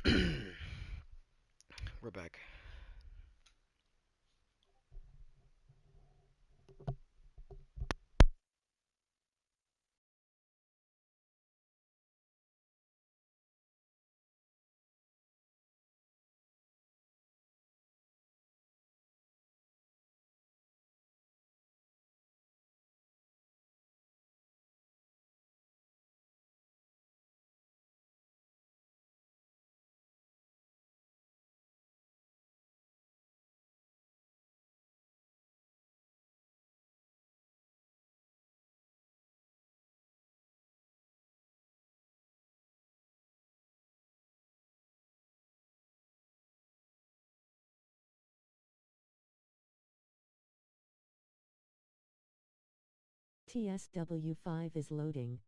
We're back. TSW 5 is loading.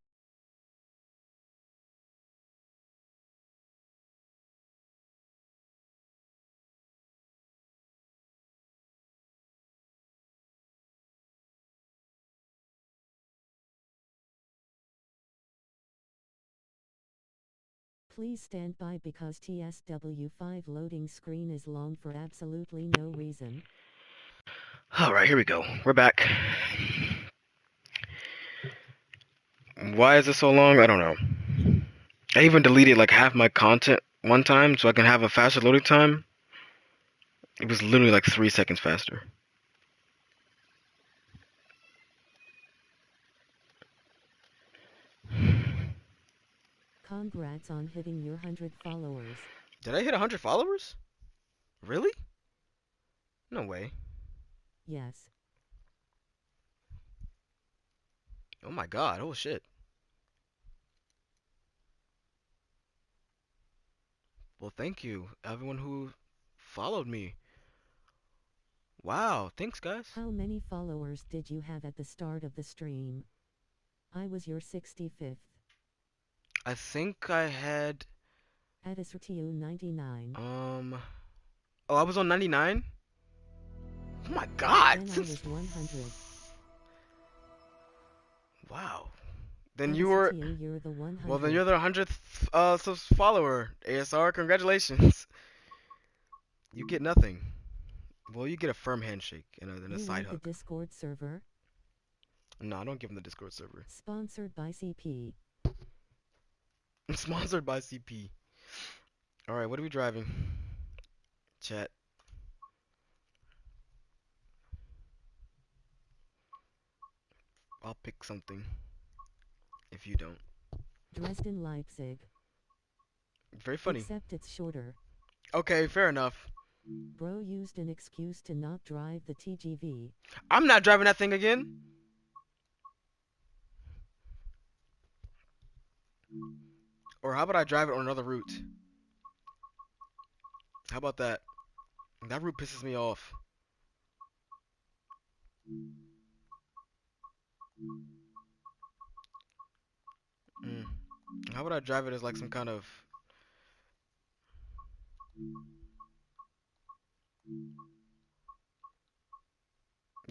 Please stand by because TSW 5 loading screen is long for absolutely no reason. Alright, here we go. We're back. Why is this so long? I don't know. I even deleted like half my content one time so I can have a faster loading time. It was literally like 3 seconds faster. Congrats on hitting your 100 followers. Did I hit 100 followers? Really? No way. Yes. Oh my god, oh shit. Well, thank you, everyone who followed me. Wow, thanks guys. How many followers did you have at the start of the stream? I was your 65th. I think I had, Adisrtu 99. oh, I was on 99? Oh my god, Then I since, was 100. wow. Then you were, Adisrtu you're the well then 100th. you're the 100th follower. ASR, congratulations. You get nothing. Well, you get a firm handshake and a You side want the hug. Discord server? No, I don't give them the Discord server. Sponsored by CP. Sponsored by CP. Alright, what are we driving? Chat. I'll pick something. If you don't. Dresden Leipzig. Very funny. Except it's shorter. Okay, fair enough. Bro used an excuse to not drive the TGV. I'm not driving that thing again. Or how about I drive it on another route? How about that? That route pisses me off. Mm. How about I drive it as like some kind of,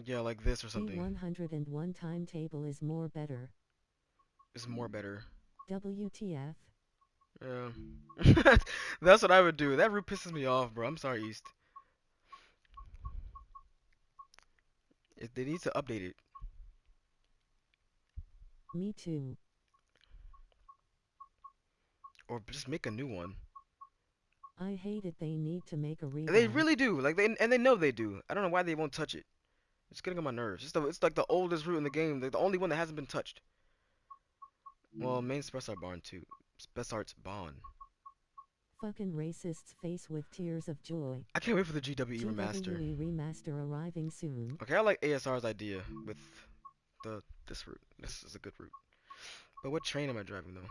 yeah, like this or The something. 101 timetable is more better. Is more better. WTF? Yeah. That's what I would do. That route pisses me off, bro. I'm sorry, East. They need to update it. Me too. Or just make a new one. I hate it they need to make a They revamp. really do. Like they know they do. I don't know why they won't touch it. It's getting on my nerves. It's like the oldest route in the game. Like the only one that hasn't been touched. Well, main Spessart Barn too. Spessart's Barn. Fucking racists face with tears of joy. I can't wait for the GWE remaster. GWE remaster arriving soon. Okay, I like ASR's idea with this route. This is a good route. But what train am I driving though?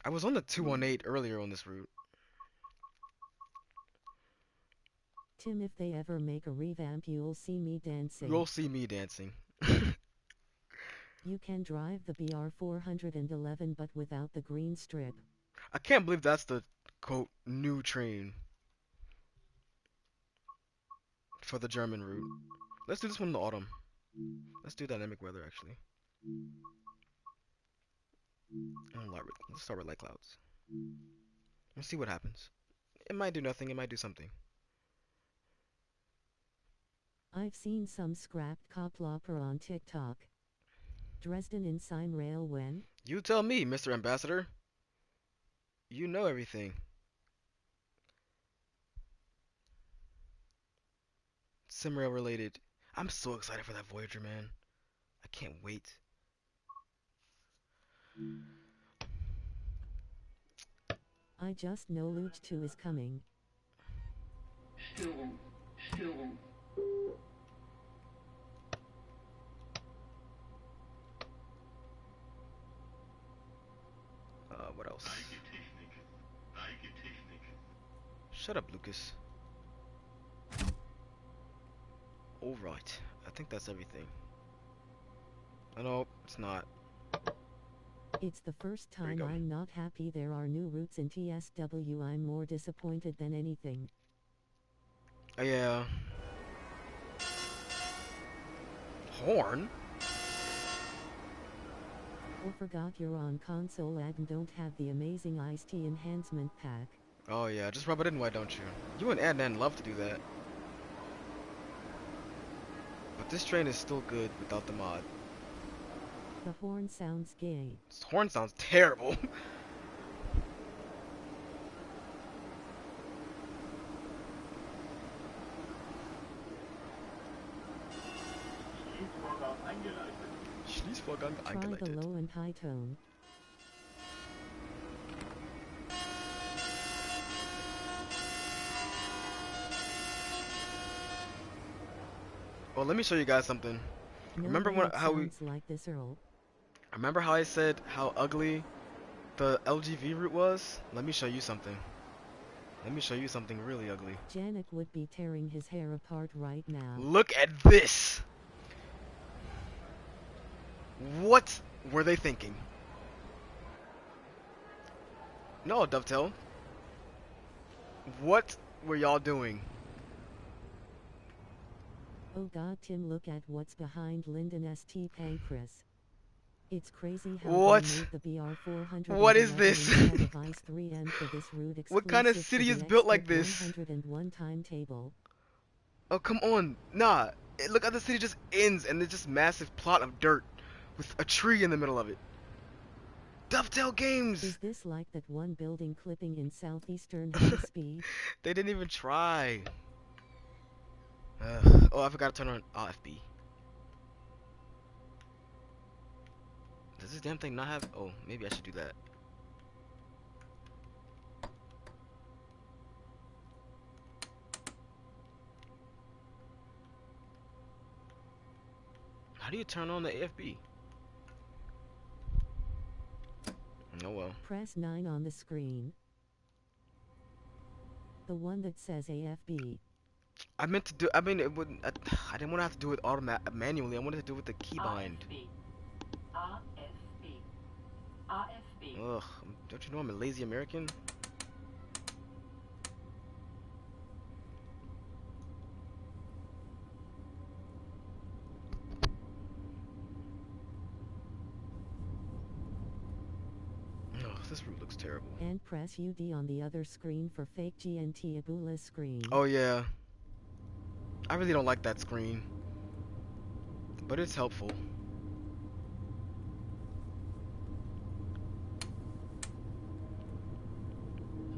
I was on the 218 earlier on this route. Tim, if they ever make a revamp, you'll see me dancing. You'll see me dancing. You can drive the BR 411 but without the green strip. I can't believe that's the quote new train for the German route. Let's do this one in the autumn. Let's do dynamic weather actually. Let's start with light clouds. Let's see what happens. It might do nothing. It might do something. I've seen some scrapped coplopper on TikTok. Dresden in Sime Rail when? You tell me, Mr. Ambassador. You know everything. Simrail related. I'm so excited for that Voyager, man. I can't wait. I just know Luge 2 is coming. Störung. Störung. What else? Shut up, Lucas. Alright. I think that's everything. Oh, no, it's not. It's the first There you time go. I'm not happy there are new routes in TSW. I'm more disappointed than anything. Oh, yeah. Horn? Oh, forgot you're on console and don't have the amazing iced tea enhancement pack. Oh, yeah. Just rub it in, why don't you? You and Adnan love to do that. But this train is still good without the mod. The horn sounds gay. This horn sounds terrible. Schließvorgang Try the eingeleitet. low and high tone. Well, let me show you guys something. No Remember way when it how we sounds like this, Earl. remember how I said how ugly the LGV route was? Let me show you something. Let me show you something really ugly. Janik would be tearing his hair apart right now. Look at this. What were they thinking? No, Dovetail. What were y'all doing? Oh god, Tim, look at what's behind Lyndon St. Pancras. It's crazy how What? they made the BR411 What is this? instead of ICE 3N for this route What kind of exclusive to city the is built like expert this? 101 timetable. Oh, come on. Nah. Look how the city just ends and there's just massive plot of dirt with a tree in the middle of it. Dovetail Games! Is this like that one building clipping in Southeastern High Speed? They didn't even try. Oh, I forgot to turn on RFB. Does this damn thing not have... Oh, maybe I should do that. How do you turn on the AFB? Oh well. Press 9 on the screen. The one that says AFB. I meant to do... I mean, it wouldn't... I didn't want to have to do it manually. I wanted to do it with the keybind. AFB. AFB. Ugh. Don't you know I'm a lazy American? Ugh, this route looks terrible. And press UD on the other screen for fake GNT Ebola screen. Oh yeah. I really don't like that screen. But it's helpful.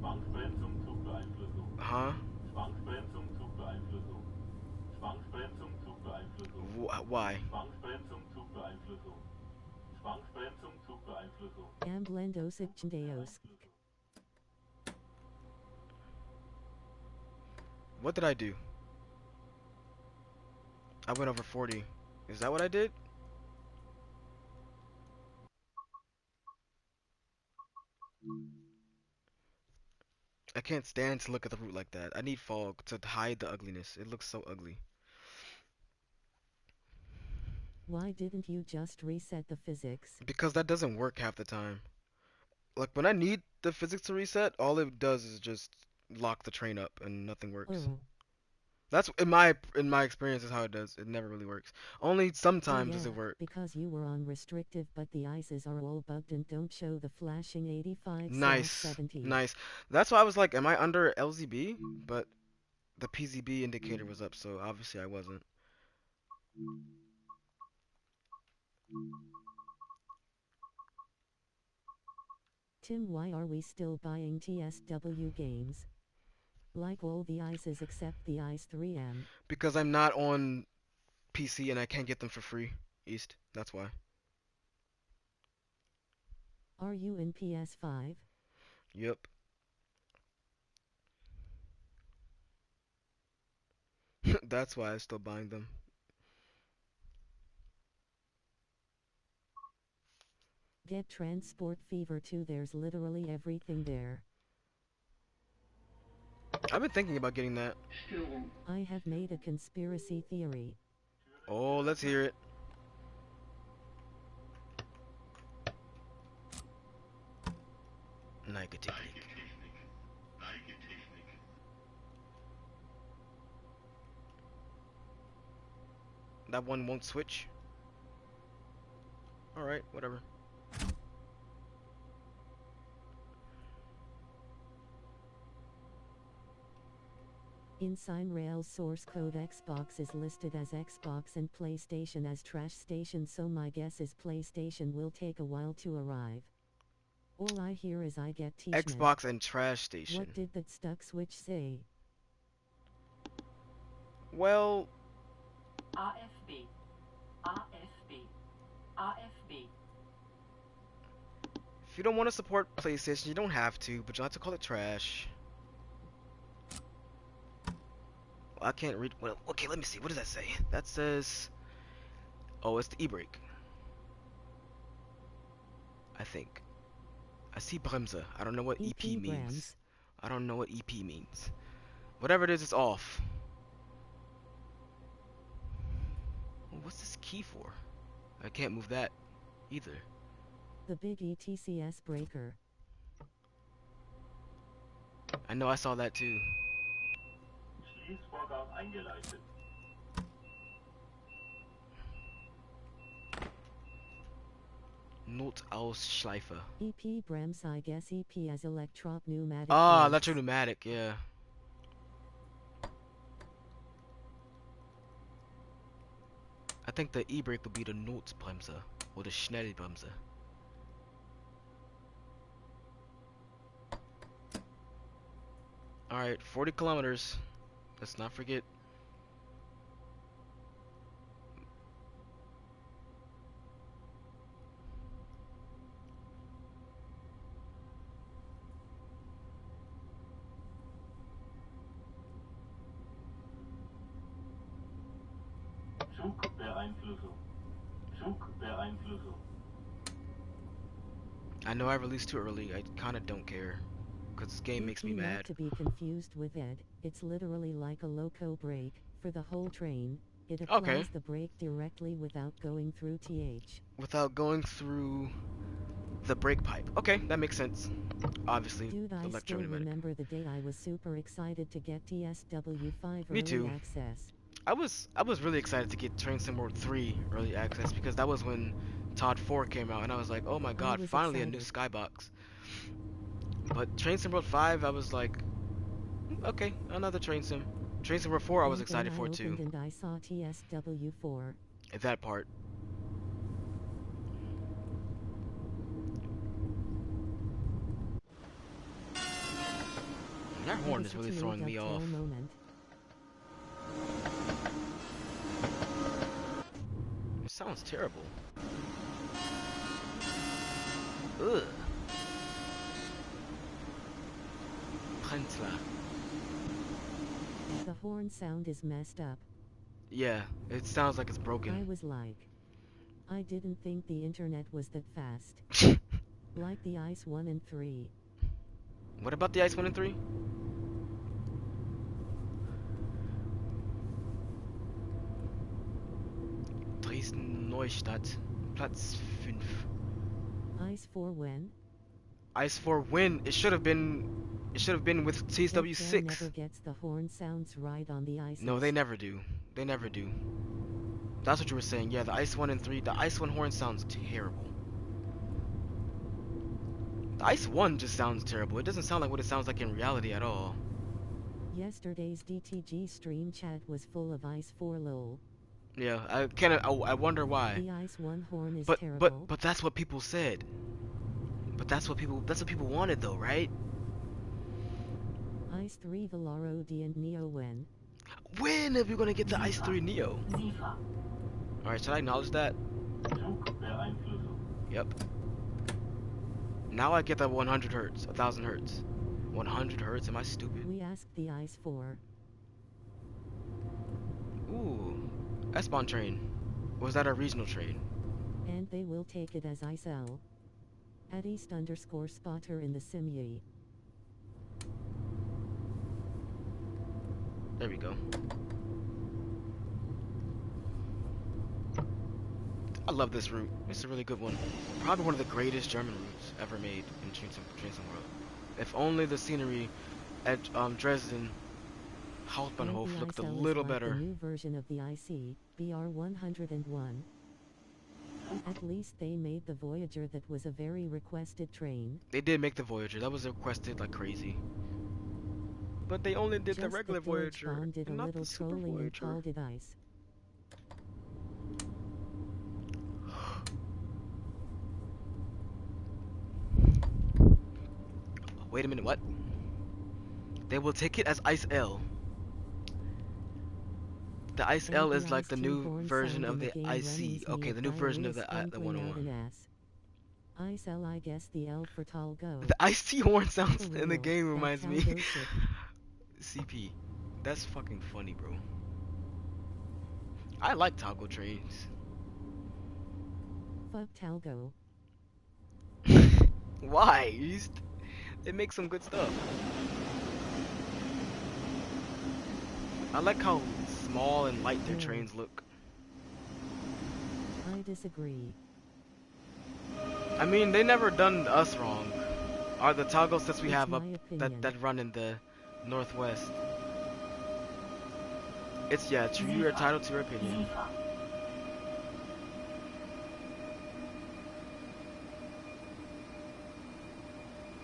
Schwankbremsung, Zugbeeinflussung. Huh? Schwankbremsung, Zugbeeinflussung. Schwankbremsung, Zugbeeinflussung. Why? Schwankbremsung, Zugbeeinflussung. Schwankbremsung, Zugbeeinflussung. Amblendosic Chendeosk. What did I do? I went over 40. Is that what I did? I can't stand to look at the route like that. I need fog to hide the ugliness. It looks so ugly. Why didn't you just reset the physics? Because that doesn't work half the time. Like when I need the physics to reset, all it does is just lock the train up and nothing works. Oh. That's in my experience is how it does. It never really works. Only Oh sometimes does yeah, it work. because you were on restrictive but the ices are all bugged and don't show the flashing Nice, 85/70. nice. That's why I was like, am I under LZB? But the PZB indicator was up, so obviously I wasn't. Tim, why are we still buying TSW games? Like all the ices except the ice 3M. Because I'm not on PC and I can't get them for free. East. That's why. Are you in PS5? Yep. That's why I'm still buying them. Get Transport Fever 2, there's literally everything there. I've been thinking about getting that. Störung. I have made a conspiracy theory. Oh, let's hear it. Negatively. That one won't switch. Alright, whatever. In Rail's source code, Xbox is listed as Xbox and PlayStation as Trash Station, so my guess is PlayStation will take a while to arrive. All I hear is I get Tishman. Xbox and Trash What Station. did that stuck switch say? Well, AFB. AFB. AFB. if you don't want to support PlayStation, you don't have to, but you'll have to call it trash. Well, I can't read. Well, okay, let me see. What does that say? That says. Oh, it's the e-brake. I think. I see Bremse. I don't know what EP EP means. Brams. I don't know what EP means. Whatever it is, it's off. What's this key for? I can't move that either. The big ETCS breaker. I know I saw that too. Schließvorgang eingeleitet. Notausschleife. EP Brams, I guess EP as electrop pneumatic Ah, brakes. electropneumatic, yeah. I think the e-brake would be the Notbremse or the Schnellbremse. Alright, 40 kilometers. Let's not forget. Zugbeeinflussung. Zugbeeinflussung. I know I released too early. I kind of don't care. Because this game makes me EP not mad. to be confused with ED, it's literally like a loco brake, for the whole train. It applies Okay. the brake directly without going through TH. Without going through the brake pipe. Okay, that makes sense. Obviously, Dude, I still electropneumatic. remember the day I was super excited to get TSW5 Me early too. access. I was really excited to get Train Sim World 3 early access because that was when Todd 4 came out and I was like, oh my god, was finally a new excited. skybox. But Train Sim World 5, I was like, okay, another Train Sim. Train Sim World 4 I was And then excited I for opened too. and I saw TSW4. That part. That It horn was is a really teary throwing me dovetail off. moment. It sounds terrible. Ugh. Prenzler. The horn sound is messed up. Yeah, it sounds like it's I broken. was like, I didn't think the internet was that fast. Like the Ice 1 and 3. What about the Ice 1 and 3? Dresden Neustadt, Platz 5. Ice 4 when? Ice 4 win. It should have been. It should have been with TSW XL never 6. gets the horn sounds right on the ices. No, they never do. They never do. That's what you were saying. Yeah, the Ice 1 and 3. The Ice 1 horn sounds terrible. The Ice 1 just sounds terrible. It doesn't sound like what it sounds like in reality at all. Yesterday's DTG stream chat was full of Ice 4 lol. Yeah, I kind of. I wonder why. The Ice 1 horn is But terrible. that's what people said. But that's what people wanted though, right? Ice 3 Valaro D and Neo when? When are we gonna get the Ice 3 Neo? SIFA. Alright, should I acknowledge that? Zugbeeinflussung. Yep. Now I get that 100 hertz, 1000 hertz. 100 hertz, am I stupid? We asked the Ice 4. Ooh, S-Bahn train. Was that a regional train? And they will take it as Ice L. At East_spotter in the Simye. There we go. I love this route. It's a really good one. Probably one of the greatest German routes ever made in Train World. If only the scenery at Dresden Hauptbahnhof And the looked a Ice L is little like better. The new version of the IC, BR101. At least they made the Voyager, that was a very requested train. They did make the Voyager. That was requested like crazy. But they only did the Just regular that Deutsche Voyager, Bahn did a and not little the Super trolling and Voyager. called it Ice. Wait a minute, what? They will take it as Ice L. The Ice And L the is like Ice the 2 new horn version sound of in the game IC. reminds me Okay, of the new version of diarrhea the spunkling out 101. an ass. Ice L, I guess the L for Talgo. The IC horn sounds For in the real, game that reminds me. Talgo shit. CP. That's fucking funny, bro. I like Toggle trains. Fuck Talgo. Why? They make some good stuff. I like how small and light their No. trains look. I disagree. I mean, they never done us wrong. Are the toggle sets we It's have up my opinion. that run in the northwest? It's yeah, true. You're entitled to your opinion. SIFA.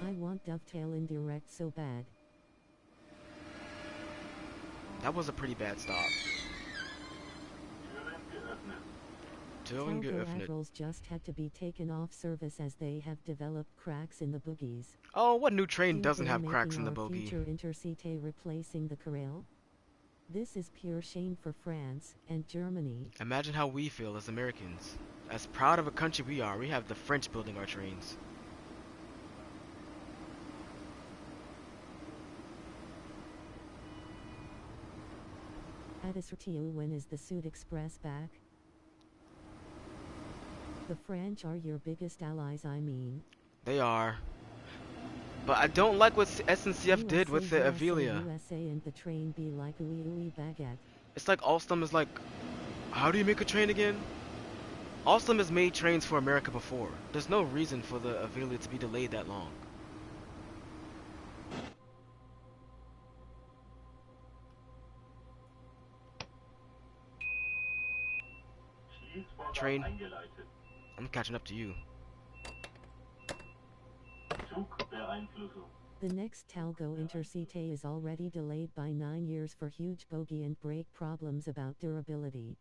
I want Dovetail in direct so bad. That was a pretty bad stop. Türen geöffnet. Türen Talgo geöffnet. Admirals just had to be taken off service as they have developed cracks in the bogies. Oh, what new train Think doesn't they're have cracks in making the our bogie? future Intercité replacing the Carrel? This is pure shame for France and Germany. Imagine how we feel as Americans. As proud of a country we are, we have the French building our trains. At Israel, when is the Sud Express back? The French are your biggest allies, I mean. They are. But I don't like what SNCF did with the Avelia. USA and the train be like ooey ooey baguette. It's like Alstom is like, how do you make a train again? Alstom has made trains for America before. There's no reason for the Avelia to be delayed that long. Schließvorgang Train. eingeleitet. I'm catching up to you. Zugbeeinflussung. The next Talgo Intercité is already delayed by 9 years for huge bogey and brake problems about durability.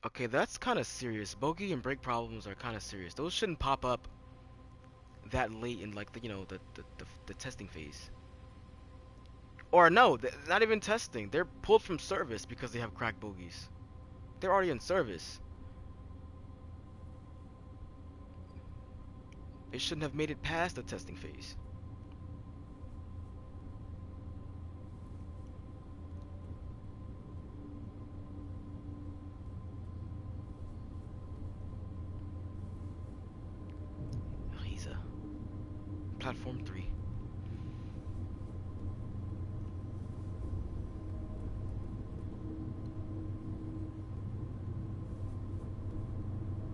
Okay, that's kind of serious. Bogey and brake problems are kind of serious. Those shouldn't pop up that late in like the testing phase. Or no, not even testing. They're pulled from service because they have cracked bogies. They're already in service. They shouldn't have made it past the testing phase. Riese. Platform 3.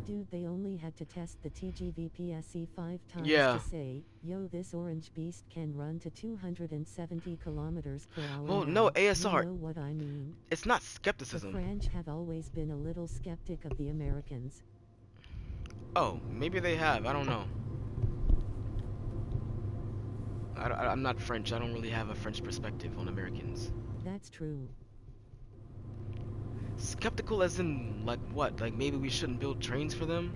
Dude, they only had to test the TGVPSC 5 times Yeah. to say, yo, this orange beast can run to 270 kilometers per hour Well, no, now. You ASR. know what I mean? It's not The skepticism. French have always been a little skeptic of the Americans. Oh, maybe they have. I don't know. I'm not French. I don't really have a French perspective on Americans. That's true. Skeptical as in, like, what? Like, maybe we shouldn't build trains for them?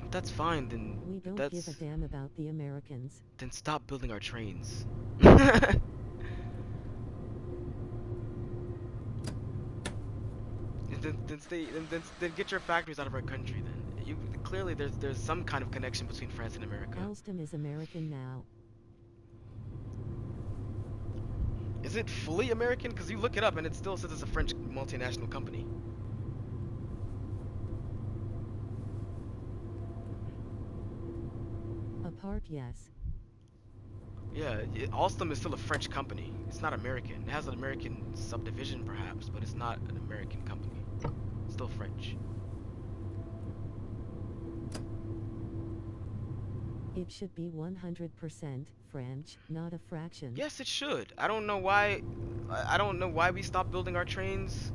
If that's fine, then We don't give a that's damn about the Americans. then stop building our trains. Then get your factories out of our country. Then you clearly there's some kind of connection between France and America. Alstom is American now. Is it fully American? Because you look it up and it still says it's a French multinational company. A part, yes. Yeah, Alstom is still a French company. It's not American. It has an American subdivision perhaps, but it's not an American company. It's still French. It should be 100% French, not a fraction. Yes, it should. I don't know why. I don't know why we stopped building our trains.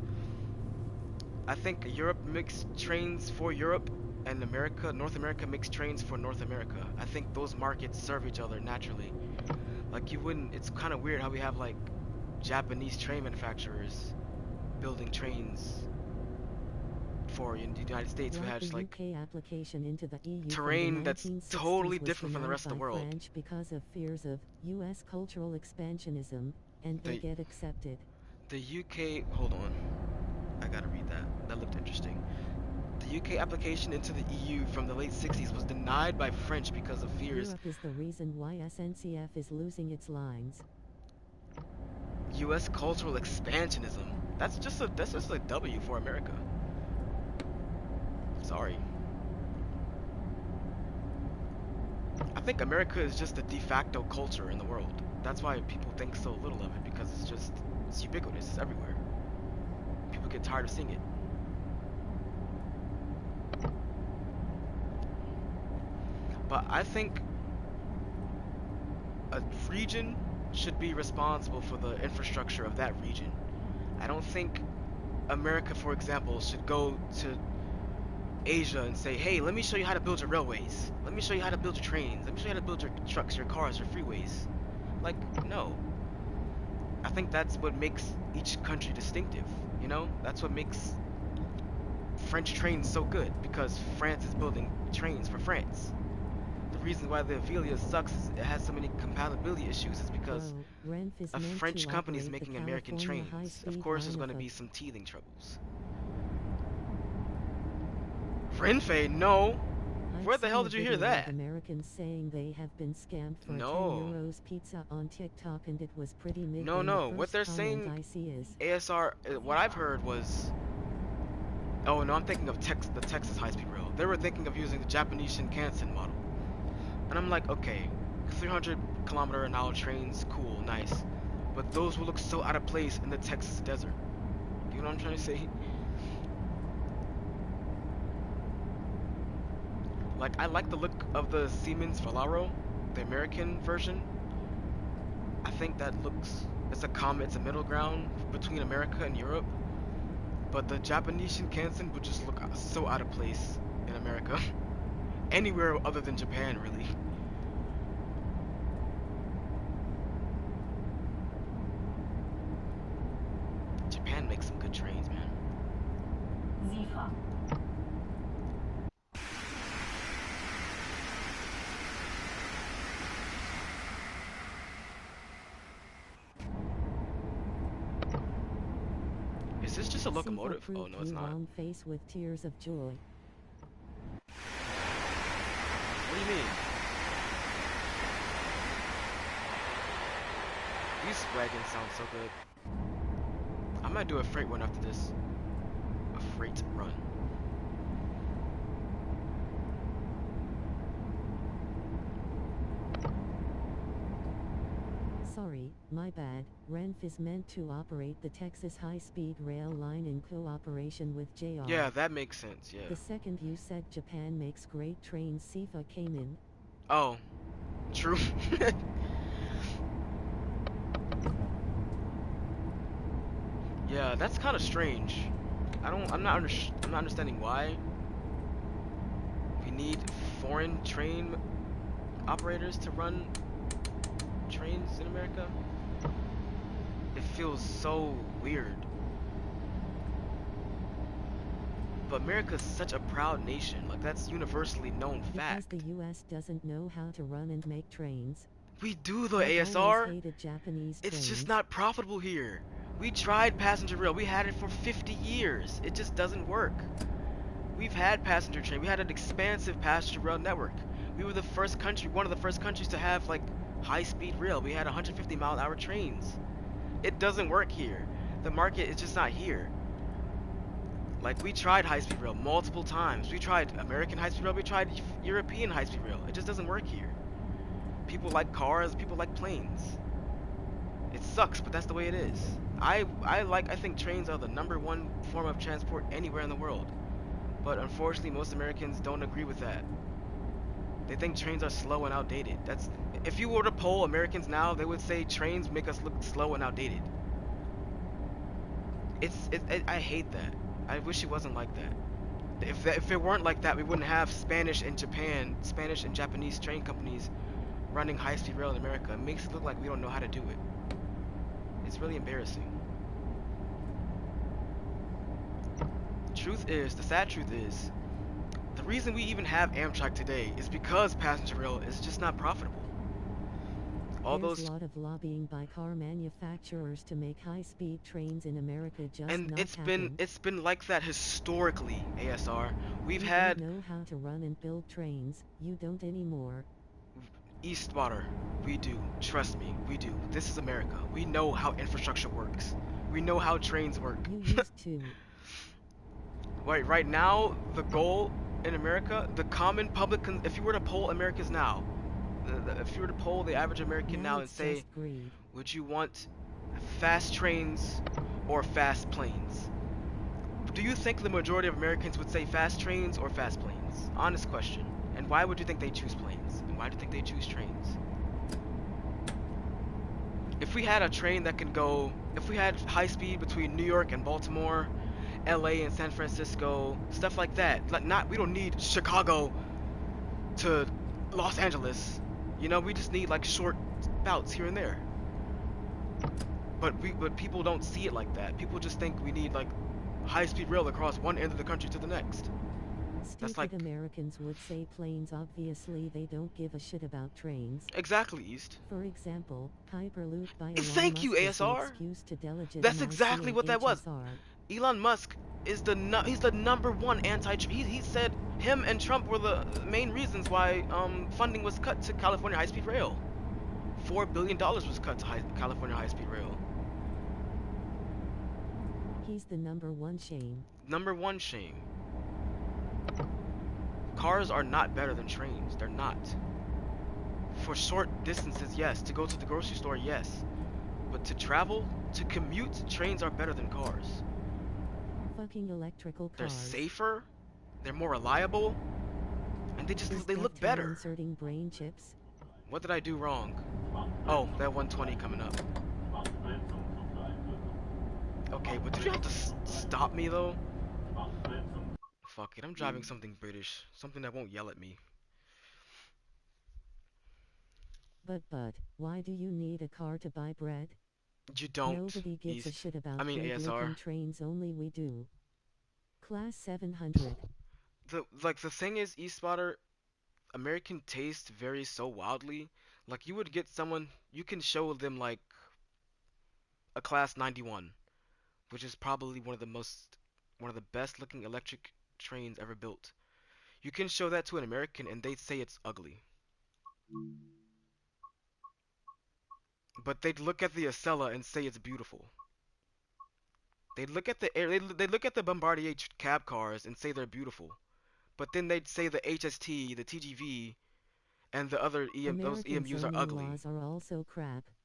I think Europe makes trains for Europe, and North America makes trains for North America. I think those markets serve each other naturally. Like you wouldn't. It's kind of weird how we have like Japanese train manufacturers building trains for in the United States who Like has the like UK application into the EU terrain from the that's 1960s totally was different from the denied rest of the by world. French because of fears of US cultural expansionism, and they The get accepted. the UK. Hold on. I gotta read that. That looked interesting. The UK application into the EU from the late 60s was denied by French because of fears Europe is the reason why SNCF is losing its lines. US cultural expansionism. That's just a W for America. Sorry. I think America is just the de facto culture in the world. That's why people think so little of it because it's ubiquitous, it's everywhere. People get tired of seeing it. But I think a region should be responsible for the infrastructure of that region. I don't think America, for example, should go to Asia and say, hey, let me show you how to build your railways. Let me show you how to build your trains. Let me show you how to build your trucks, your cars, your freeways. Like, no. I think that's what makes each country distinctive, you know? That's what makes French trains so good, because France is building trains for France. The reason why the Avelia sucks is it has so many compatibility issues is because Bro, Renf is a meant French to company is operate the making American California trains. Of high-speed course there's line going to of be some teething troubles. Renfe, no. I've Where the hell seen a did you hear video that? of Americans saying they have been scammed for No. a 10 euros pizza on TikTok, and it was pretty mid. No, no. The What first they're comment saying, I see is, ASR, what I've heard was, oh no, I'm thinking of the Texas high-speed rail. They were thinking of using the Japanese Shinkansen model. And I'm like, okay, 300-kilometer-an-hour trains, cool, nice. But those will look so out of place in the Texas desert. You know what I'm trying to say? Like, I like the look of the Siemens Velaro, the American version. I think that looks, it's a middle ground between America and Europe. But the Japanese Shinkansen would just look so out of place in America. Anywhere other than Japan, really. Japan makes some good trains, man. Zifa. Is this just a locomotive? Sifa Oh, no, it's proved not. round face with tears of joy. What do you mean? These wagons sound so good. I might do a freight run after this. A freight run. Sorry, my bad. RENF is meant to operate the Texas high-speed rail line in cooperation with Yeah, JR. that makes sense. Yeah. The second you said Japan makes great trains, SIFA came in. Oh, true. Yeah, that's kind of strange. I'm not understanding why we need foreign train operators to run trains in America. It feels so weird. But America's such a proud nation. Like that's universally known Because the fact. US doesn't know how to run and make trains. We do the I've always ASR. hated Japanese It's just trains. not profitable here. We tried passenger rail. We had it for 50 years. It just doesn't work. We've had passenger train. We had an expansive passenger rail network. We were the first country, one of the first countries to have like high-speed rail. We had 150-mile-an-hour trains. It doesn't work here. The market is just not here. Like we tried high-speed rail multiple times. We tried American high-speed rail. We tried European high-speed rail. It just doesn't work here. People like cars. People like planes. It sucks, but that's the way it is. I think trains are the number one form of transport anywhere in the world. But unfortunately, most Americans don't agree with that. They think trains are slow and outdated. That's if you were to poll Americans now, they would say trains make us look slow and outdated. I hate that. I wish it wasn't like that. If it weren't like that, we wouldn't have Spanish and Japanese train companies running high-speed rail in America. It makes it look like we don't know how to do it. It's really embarrassing. The sad truth is, the reason we even have Amtrak today is because passenger rail is just not profitable. All There's those, lot of lobbying by car manufacturers to make high-speed trains in America just and not happen. it's been like that historically, ASR. We've We don't had know how to run and build trains, you don't anymore. Eastwater. We do. Trust me, we do. This is America. We know how infrastructure works. We know how trains work. You used to. Right now, the goal in America, the common public, if you were to poll Americans now, if you were to poll the average American Now now and it's say, just greed. would you want fast trains or fast planes? Do you think the majority of Americans would say fast trains or fast planes? Honest question. And why would you think they choose planes? And why do you think they choose trains? If we had a train that can go, if we had high speed between New York and Baltimore, LA and San Francisco, stuff like that. Like not we don't need Chicago to Los Angeles. You know, we just need like short bouts here and there. But people don't see it like that. People just think we need like high-speed rail across one end of the country to the next. That's like Stupid Americans would say planes, obviously they don't give a shit about trains. exactly East. For example, Hyperloop by And Elon thank you, Musk is the ASR. excuse to That's delegitimize exactly what that was. CNHSR. Elon Musk is he's the number one anti. He said him and Trump were the main reasons why funding was cut to California high-speed rail. $4 billion was cut to California high-speed rail. He's the number one shame. Number one shame. Cars are not better than trains. They're not. For short distances, yes. To go to the grocery store, yes. But to travel, to commute, trains are better than cars. Fucking electrical They're cars. safer, they're more reliable, and Is they look Ducktail better. inserting brain chips? What did I do wrong? Oh, that 120 coming up. Wachbesetzung zur Beeinflussung. Okay, but did you have to stop me though? Wachbesetzung. Fuck it, I'm driving something British. Something that won't yell at me. But, why do you need a car to buy bread? You don't, Nobody gives a East. shit I about mean good looking ASR. trains, only we do. Class 700. The thing is, East Spotter, American taste varies so wildly. Like you would get someone, you can show them like a class 91, which is probably one of the best looking electric trains ever built. You can show that to an American and they'd say it's ugly. But they'd look at the Acela and say it's beautiful. They'd look at they look at the Bombardier cab cars and say they're beautiful. But then they'd say the HST, the TGV, and the other those American EMUs are zoning ugly. laws are also crap.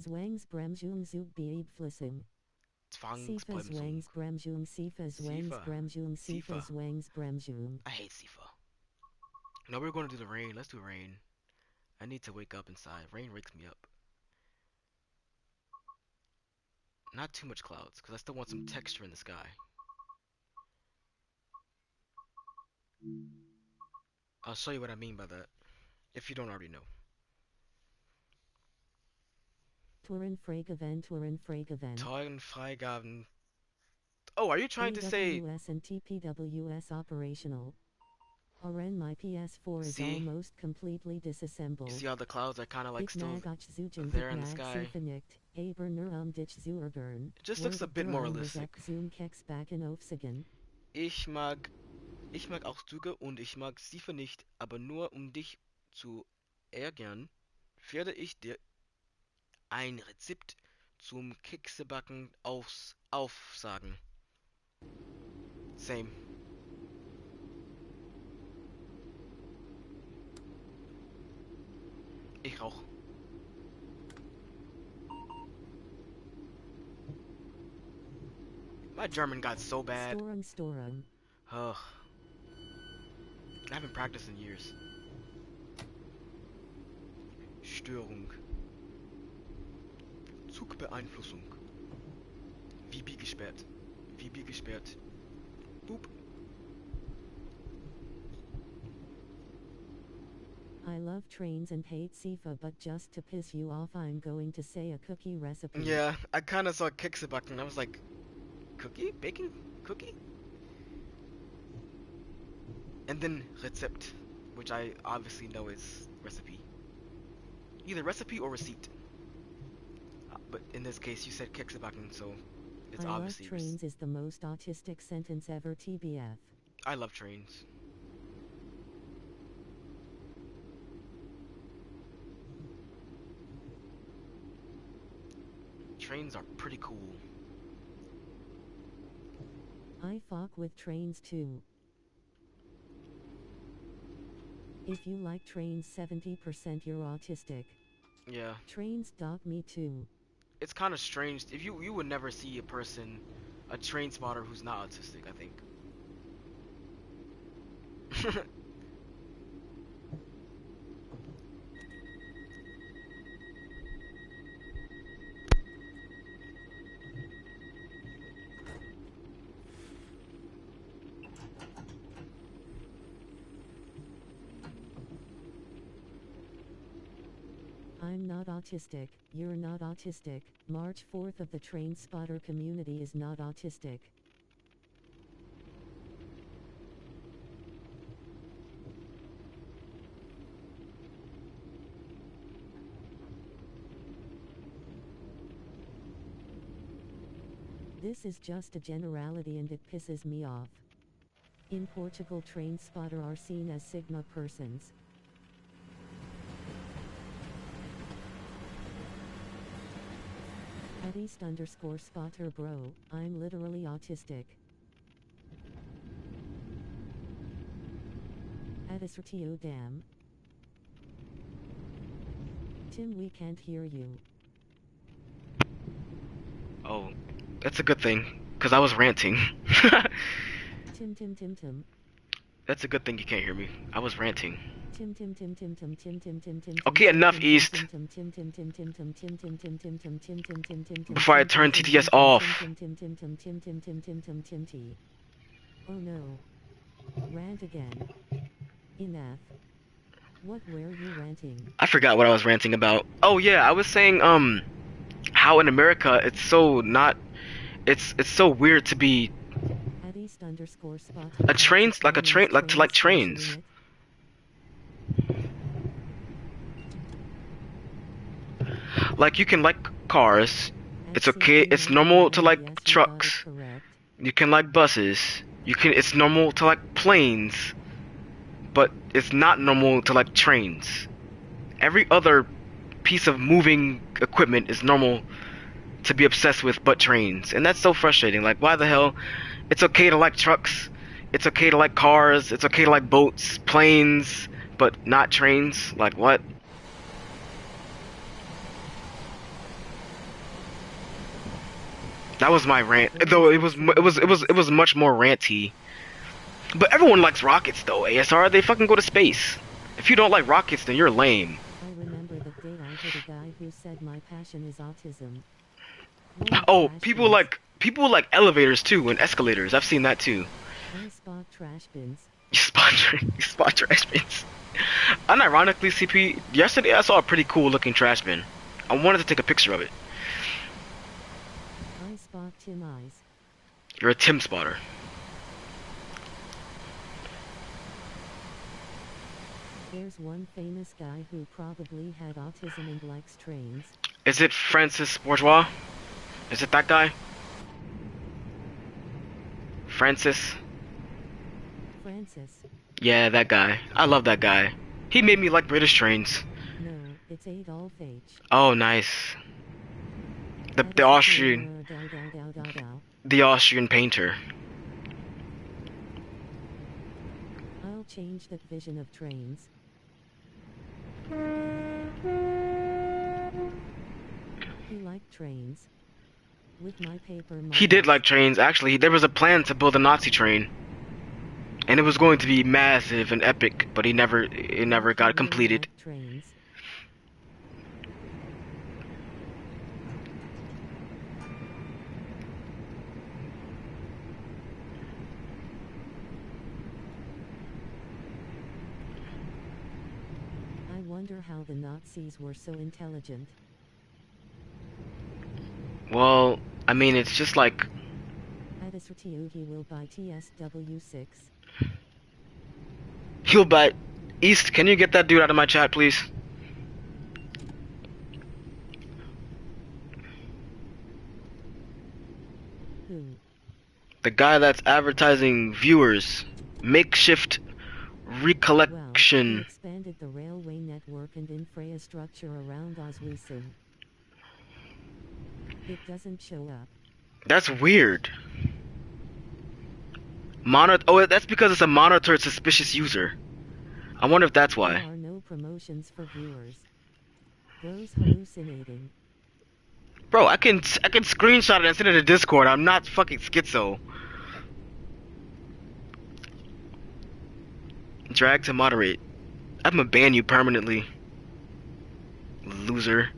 Zwangsbremsung zu beeinflussen. Sifa Zwangsbremsung. Zwangsbremsung, Sifa Zwangsbremsung, Sifa Zwangsbremsung. I hate Sifa. No, we're going to do the rain. Let's do rain. I need to wake up inside. Rain wakes me up. Not too much clouds, because I still want some texture in the sky. I'll show you what I mean by that, if you don't already know. Torenfreigaven, Torenfreigaven. Freigaben. Oh, are you trying to say... AWS and TPWS operational. Oren, my PS4 is See? almost completely disassembled. You see how the clouds are kind of like still Zugen there in the sky? It just looks a bit more realistic. Ich mag auch Züge und ich mag Sifa nicht, aber nur um dich zu ärgern, werde ich dir ein Rezept zum Keksebacken aufsagen. Same. Ich auch. My German got so bad. Ugh. I haven't practiced in years. Störung. Zugbeeinflussung. VB gesperrt. VB gesperrt. Boop. I love trains and hate Sifa, but just to piss you off I'm going to say a cookie recipe. Yeah, I kinda saw Keksebacken and I was like, cookie? Baking? Cookie? And then Rezept, which I obviously know is recipe. Either recipe or receipt. But in this case you said Keksebacken, so it's obviously... I love trains is the most autistic sentence ever, TBF. I love trains. Trains are pretty cool. I fuck with trains too. If you like trains 70% you're autistic. Yeah. Trains dog me too. It's kind of strange. If you would never see a train spotter who's not autistic, I think. I'm not autistic, you're not autistic, March 4th of the train spotter community is not autistic. This is just a generality and it pisses me off. In Portugal, train spotter are seen as Sigma persons. At East_spotter bro, I'm literally autistic. At Isrtio damn. Tim, we can't hear you. Oh, that's a good thing, because I was ranting. Tim. That's a good thing you can't hear me. I was ranting. Tim. Okay, enough East. Before I turn TTS off. Oh no. Rant again. Enough. What were you ranting? I forgot what I was ranting about. Oh yeah, I was saying how in America it's so not it's so weird to be a train to like trains. Like you can like cars. It's okay. It's normal to like trucks. You can like buses. It's normal to like planes. But it's not normal to like trains. Every other piece of moving equipment is normal to be obsessed with but trains. And that's so frustrating. Like, why the hell? It's okay to like trucks. It's okay to like cars. It's okay to like boats, planes, but not trains. Like, what? That was my rant. Though it was much more ranty. But everyone likes rockets though, ASR. They fucking go to space. If you don't like rockets, then you're lame. I remember that day I heard a guy who said my passion is autism. What up, Oh, trash people bins? like elevators too and escalators. I've seen that too. I spot trash bins. You spot trash bins. Unironically, CP, yesterday I saw a pretty cool looking trash bin. I wanted to take a picture of it. I spot Tim eyes. You're a Tim spotter. There's one famous guy who probably had autism and likes trains. Is it Francis Bourgeois? Is it that guy? Francis? Francis. Yeah, that guy. I love that guy. He made me like British trains. No, it's Adolf H. Oh, nice. The Austrian the Austrian painter. I'll change that vision of trains. He liked trains. With my paper He did like trains. Actually, there was a plan to build a Nazi train. And it was going to be massive and epic, but it never got completed. Trains. I wonder how the Nazis were so intelligent. Well, I mean, it's just like... He will buy TSW 6. He'll buy... East, can you get that dude out of my chat, please? Who? The guy that's advertising viewers. Makeshift recollection. Well, he expanded the railway network and infrastructure around Oswiecim. It doesn't show up. That's weird. Oh, that's because it's a monitored suspicious user. I wonder if that's why. There are no promotions for viewers. Bro's hallucinating. Bro, I can screenshot it and send it to Discord. I'm not fucking schizo. Drag to moderate. I'm gonna ban you permanently. Loser.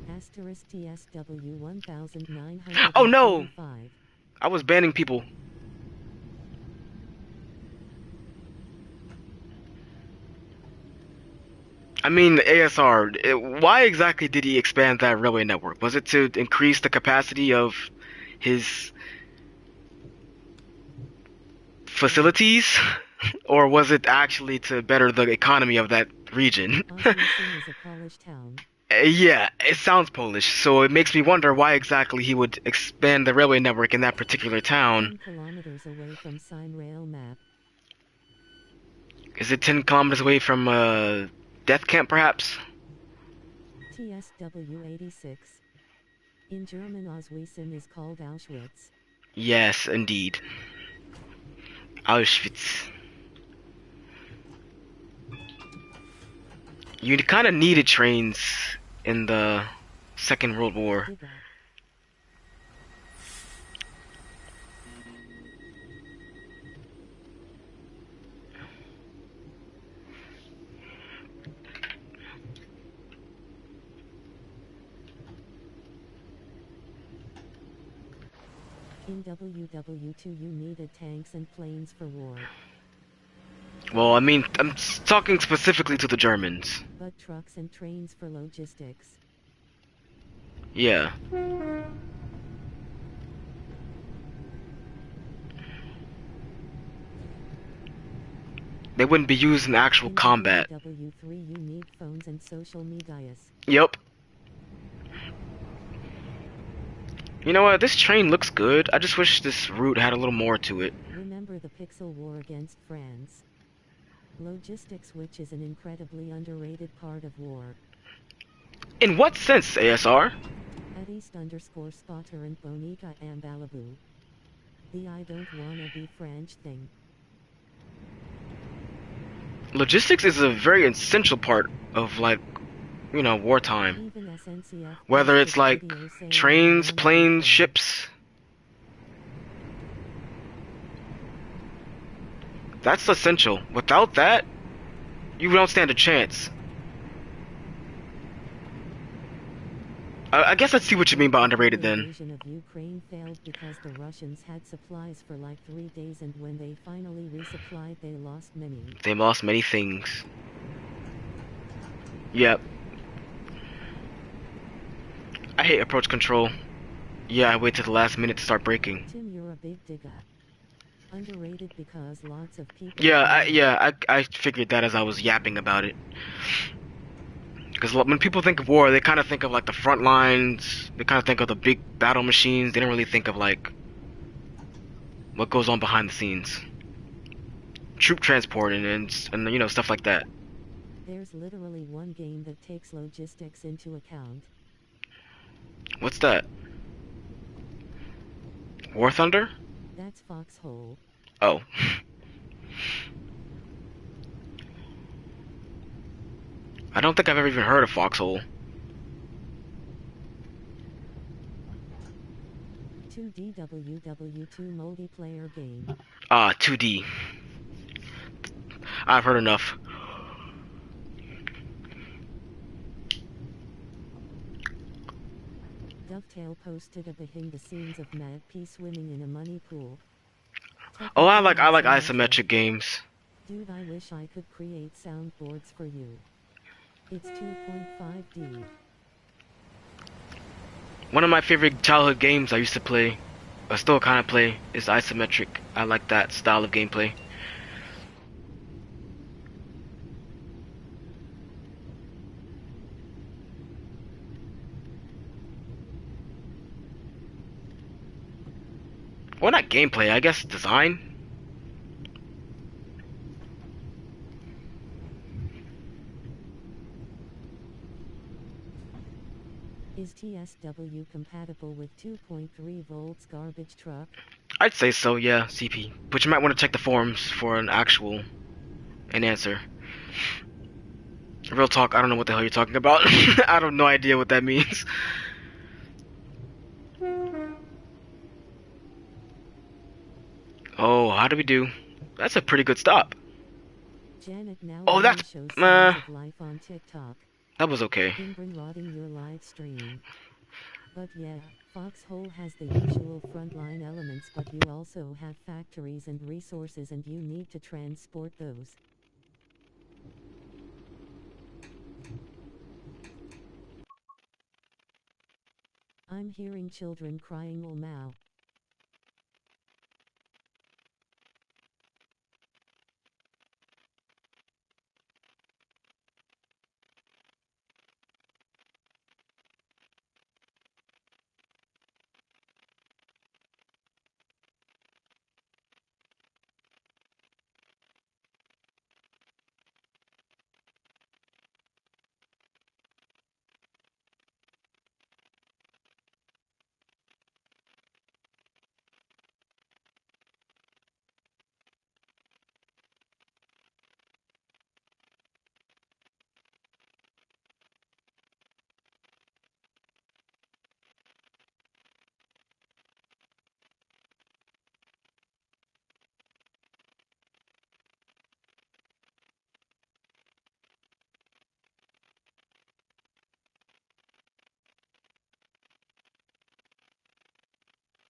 Asterisk TSW 1945. Oh no! I was banning people. I mean, ASR, why exactly did he expand that railway network? Was it to increase the capacity of his facilities? Or was it actually to better the economy of that region? Oswiecim is a Polish town. Yeah, it sounds Polish, so it makes me wonder why exactly he would expand the railway network in that particular town. 10 kilometers away from Sign Rail map. Is it 10 kilometers away from death camp, perhaps? TSW 86. In German, Oswiecim is called Auschwitz. Yes, indeed. Auschwitz. You kind of needed trains in the Second World War. In WW2 you needed tanks and planes for war. Well, I mean, I'm talking specifically to the Germans. But trucks and trains for logistics. Yeah. They wouldn't be used in actual combat. W3 you need phones and social medias. Yep. You know what? This train looks good. I just wish this route had a little more to it. Remember the Pixel War against France? Logistics, which is an incredibly underrated part of war. In what sense, ASR? At East_Spotter and Bonica and Balabu. The I don't wanna be French thing. Logistics is a very essential part of, like, wartime. Even SNCF Whether posted it's a like video saying they trains, want a big planes, fan. ships. That's essential. Without that, you don't stand a chance. I guess I see what you mean by underrated The then. invasion of Ukraine failed because the Russians had supplies for like 3 days, and when they finally resupplied they lost many. They lost many things. Yep. I hate approach control. Yeah, I wait till the last minute to start braking. Tim, you're a big digger. Underrated because lots of people Yeah, ignore it. I figured that as I was yapping about it. Because when people think of war, they kind of think of like the front lines. They kind of think of the big battle machines. They don't really think of like what goes on behind the scenes. Troop transport and stuff like that. There's literally one game that takes logistics into account. What's that? War Thunder? That's Foxhole. Oh. I don't think I've ever even heard of Foxhole. 2DWW2 multiplayer game. 2D. I've heard enough. Dovetail posted a behind the scenes of Mad P swimming in a money pool. Oh, I Technically like isometric. isometric games. Dude, I wish I could create soundboards for you. It's 2.5D. One of my favorite childhood games I used to play, I still kind of play, is isometric. I like that style of gameplay. Well, not gameplay, I guess design. Is TSW compatible with 2.3 volts garbage truck? I'd say so, yeah, CP. But you might want to check the forums for an answer. Real talk, I don't know what the hell you're talking about. I have no idea what that means. Oh, how do we do? That's a pretty good stop. Janet now Oh, only that's shows uh, signs of life on TikTok. that was okay. Ingrid rotting your live stream. But yeah, Foxhole has the usual frontline elements, but you also have factories and resources and you need to transport those. I'm hearing children crying oh Mao.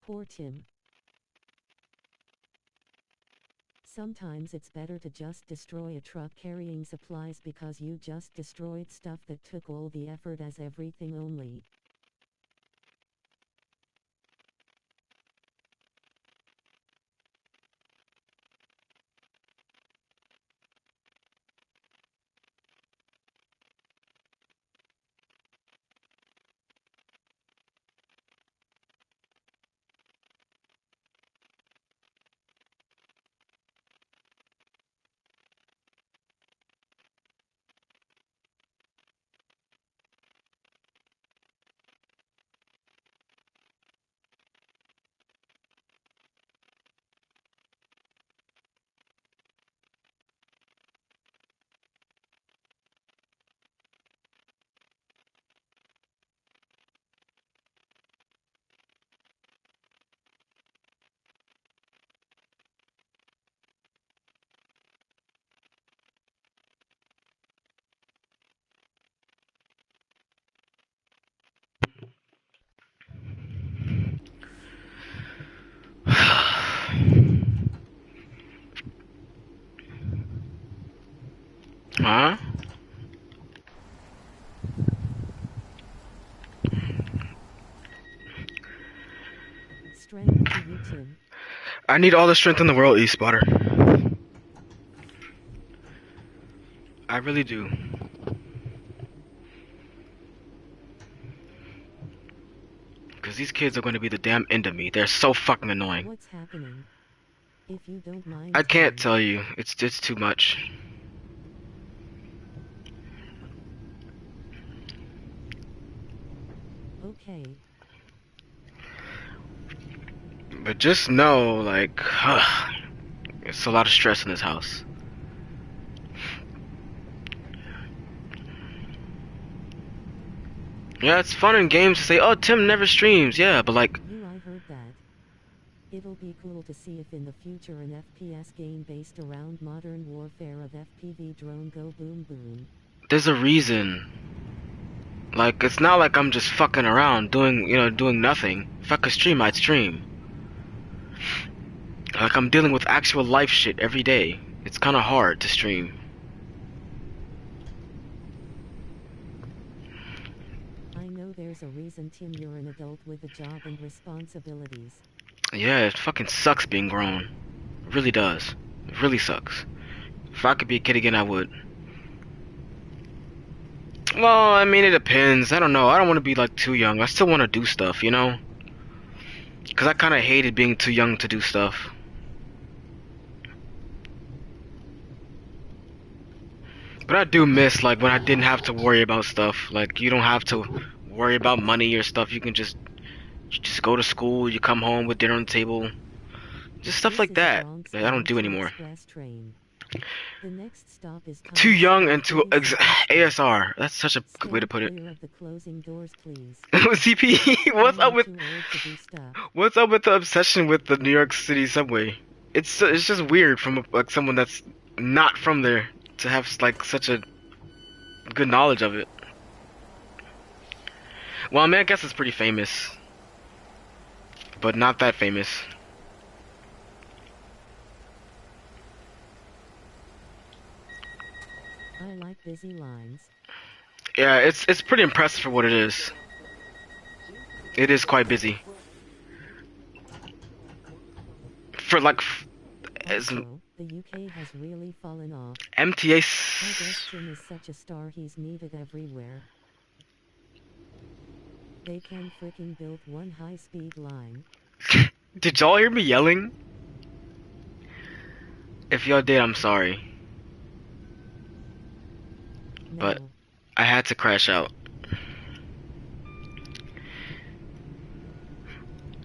Poor Tim. Sometimes it's better to just destroy a truck carrying supplies because you just destroyed stuff that took all the effort as everything only. Huh? Strength to you, Tim. I need all the strength in the world, E-Spotter. I really do. Because these kids are going to be the damn end of me. They're so fucking annoying. What's happening? If you don't mind I can't telling. tell you. It's too much. Okay. But just know, like, it's a lot of stress in this house. Yeah, it's fun in games to say, oh, Tim never streams. Yeah, but like, I heard that. It'll be cool to see if in the future an FPS game based around modern warfare of FPV drone go boom boom. there's a reason. Like, it's not like I'm just fucking around doing nothing. If I could stream, I'd stream. Like, I'm dealing with actual life shit every day. It's kind of hard to stream. I know there's a reason, Tim. You're an adult with a job and responsibilities. Yeah, it fucking sucks being grown. It really does. It really sucks. If I could be a kid again, I would. Well, I mean, it depends. I don't know. I don't want to be, like, too young. I still want to do stuff, you know? Because I kind of hated being too young to do stuff. But I do miss, like, when I didn't have to worry about stuff. Like, you don't have to worry about money or stuff. You just go to school, you come home with dinner on the table. Just stuff This like is that. Bronx That I don't do Central anymore. Express train. The next stop is Too Times young Square and too 30 seconds. ASR. That's such a good way to Stand put it. clear of the closing doors, please. CP, what's I'm up with too old to do stuff. what's up with the obsession with the New York City subway? It's just weird from like someone that's not from there to have like such a good knowledge of it. Well, I mean, I guess it's pretty famous, but not that famous. I like busy lines. Yeah, it's pretty impressive for what it is. It is quite busy. For like, as Also, the UK has really fallen off. MTA. I guess Tim is such a star, he's needed everywhere. They can freaking build one high-speed line. Did y'all hear me yelling? If y'all did, I'm sorry. No. But I had to crash out.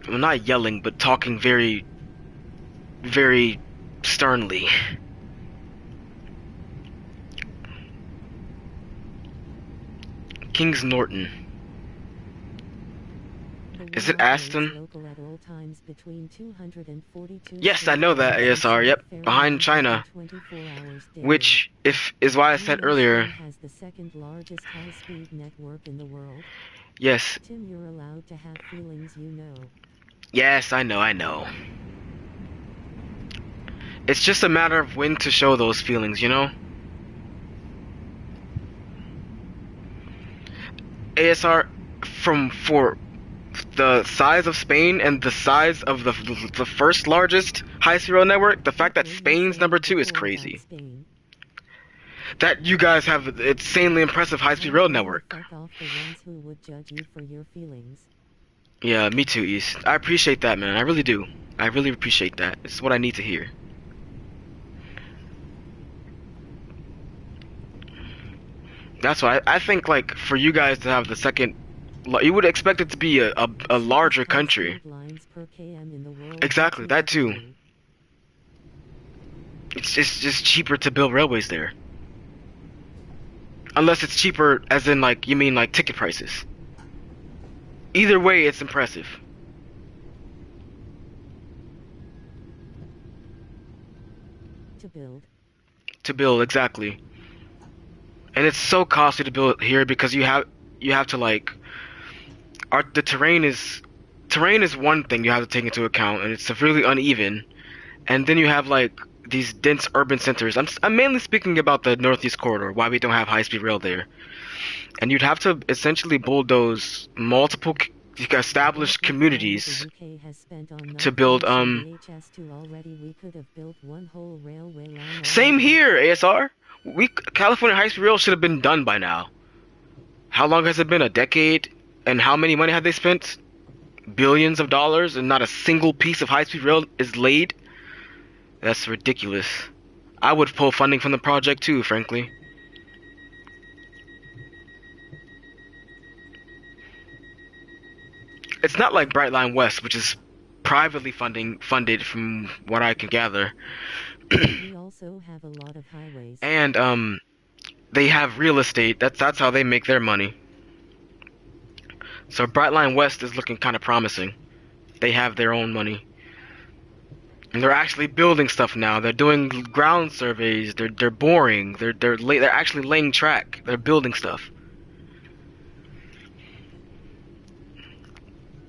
Well, not yelling, but talking very, very sternly. Kings Norton. The Is it Willow Aston? Place local at all times between 242 Yes, I know that, ASR, yep, behind China. 24 hours daily. Which is why I said You know earlier. Spain has the second largest high-speed network in the world. Yes, Tim, you're allowed to have feelings, you know. yes, I know. It's just a matter of when to show those feelings, you know? ASR, for the size of Spain and the size of the first largest high-speed rail network, the fact that What were you Spain's saying number 2 is before about crazy. Spain? That you guys have an insanely impressive high-speed rail network. Fuck off the ones who would judge you for your feelings. Yeah, me too, East. I appreciate that, man. I really do. I really appreciate that. It's what I need to hear. That's why I think, like, for you guys to have the second, you would expect it to be a larger country. High-speed lines per km in the world. Exactly, that too. It's just cheaper to build railways there. Unless it's cheaper, as in, like, you mean, like, ticket prices. Either way, it's impressive. To build. To build, exactly. And it's so costly to build here because you have to, like, the terrain is one thing you have to take into account, and it's severely uneven. And then you have, like, these dense urban centers. I'm mainly speaking about the Northeast Corridor, why we don't have high-speed rail there. And you'd have to essentially bulldoze multiple established What little money communities the UK has spent on to not build finishing the HS2 already, we could have built one whole railway line Same already. here, ASR. California high-speed rail should have been done by now. How long has it been? A decade? And how many money have they spent? Billions of dollars, and not a single piece of high-speed rail is laid? That's ridiculous. I would pull funding from the project too, frankly. It's not like Brightline West, which is privately funded from what I can gather. We also have a lot of highways. And they have real estate. That's how they make their money. So Brightline West is looking kind of promising. They have their own money. And they're actually building stuff now. They're doing ground surveys. They're boring. They're actually laying track. They're building stuff.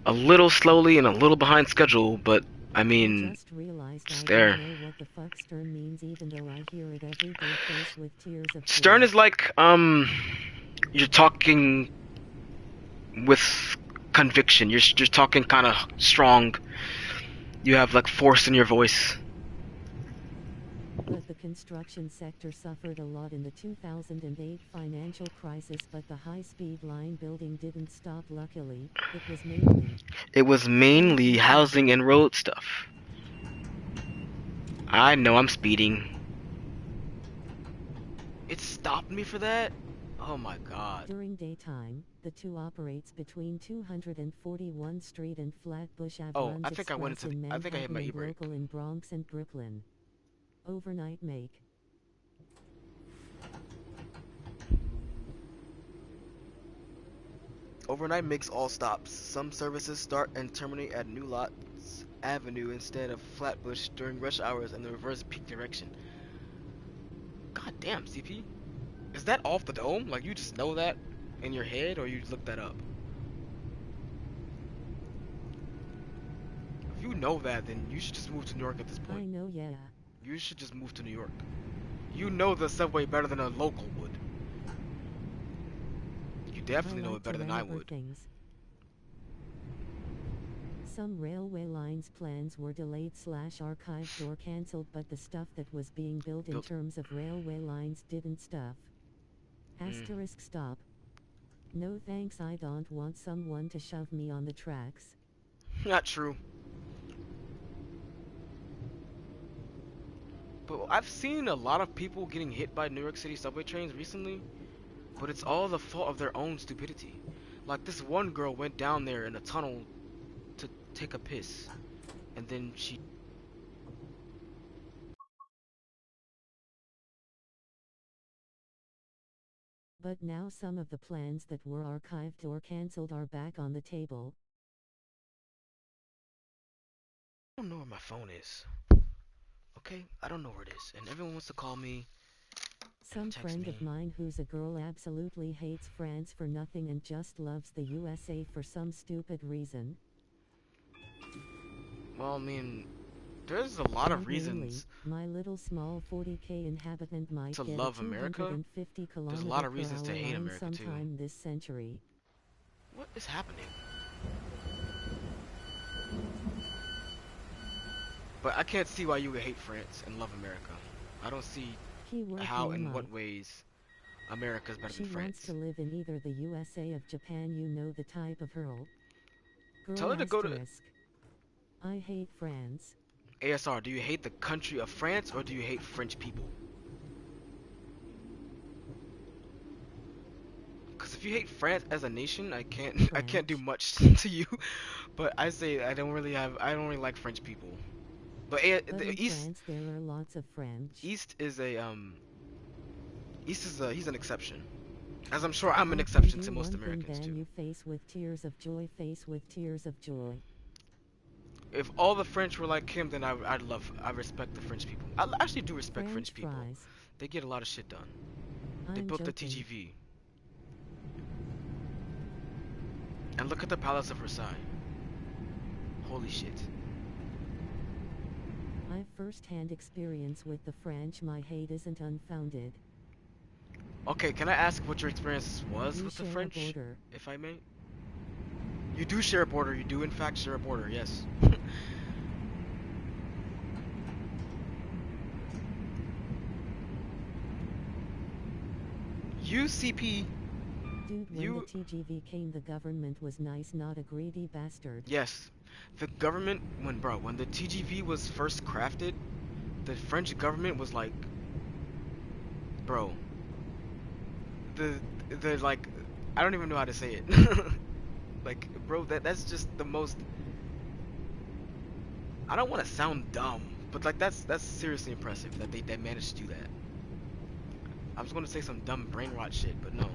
A little slowly and a little behind schedule, but I mean, just realized it's I there. don't know what the fuck Stern means, even though I hear it every day faced with tears of Stern joy. is like you're talking with conviction. You're talking kind of strong. You have like force in your voice. But the construction sector suffered a lot in the 2008 financial crisis, but the high-speed line building didn't stop, luckily. It was mainly housing and road stuff. I know I'm speeding. It stopped me for that? Oh my god. During daytime, the 2 operates between 241 Street and Flatbush Ave. Oh, Runs I think I went express into in I think I hit Manhattan my and e-brake. local in Bronx and Brooklyn. Overnight make. Overnight makes all stops. Some services start and terminate at New Lots Avenue instead of Flatbush during rush hours in the reverse peak direction. God damn, CP. Is that off the dome? Like, you just know that in your head, or you looked that up? If you know that, then you should just move to New York at this point. I know, yeah. You should just move to New York. You know the subway better than a local would. You definitely know it better than I would. Things. Some railway lines plans were delayed / archived or cancelled, but the stuff that was being built in terms of railway lines didn't stuff. Asterisk stop. No thanks, I don't want someone to shove me on the tracks. Not true. But I've seen a lot of people getting hit by New York City subway trains recently, but it's all the fault of their own stupidity. Like, this one girl went down there in a tunnel to take a piss, and then she... But now some of the plans that were archived or cancelled are back on the table. I don't know where my phone is. Okay, I don't know where it is, and everyone wants to call me. Some friend of mine who's a girl absolutely hates France for nothing and just loves the USA for some stupid reason. Well, I mean, there's a lot of reasons. My little small 40k inhabitant might to get love a America. 250 There's a lot of reasons to hate America sometime too. This century. What is happening? But I can't see why you would hate France and love America. I don't see how, in what ways, America's better than France. She wants to live in either the USA of Japan, you know the type of girl. Tell her to go to... I hate France. ASR, do you hate the country of France, or do you hate French people? Because if you hate France as a nation, I can't do much to you. But I say I don't really like French people. But the East, France, there are lots of French. East is he's an exception. As I'm sure I'm an exception to most Americans too. You face with tears of joy, face with tears of joy. If all the French were like him, then I respect the French people. I actually do respect French people. Fries. They get a lot of shit done. They built the TGV. And look at the Palace of Versailles. Holy shit. I I've first-hand experience with the French. My hate isn't unfounded. Okay, can I ask what your experience was You with the share a French, border. if I may? You do share a border. You do, in fact, share a border. Yes. UCP. Dude, when the TGV came, the government was nice, not a greedy bastard. Yes, the government when the TGV was first crafted, the French government was like, bro, the like, I don't even know how to say it. Like, bro, that's just the most. I don't want to sound dumb, but like that's seriously impressive that they managed to do that. I was gonna say some dumb brain rot shit, but no.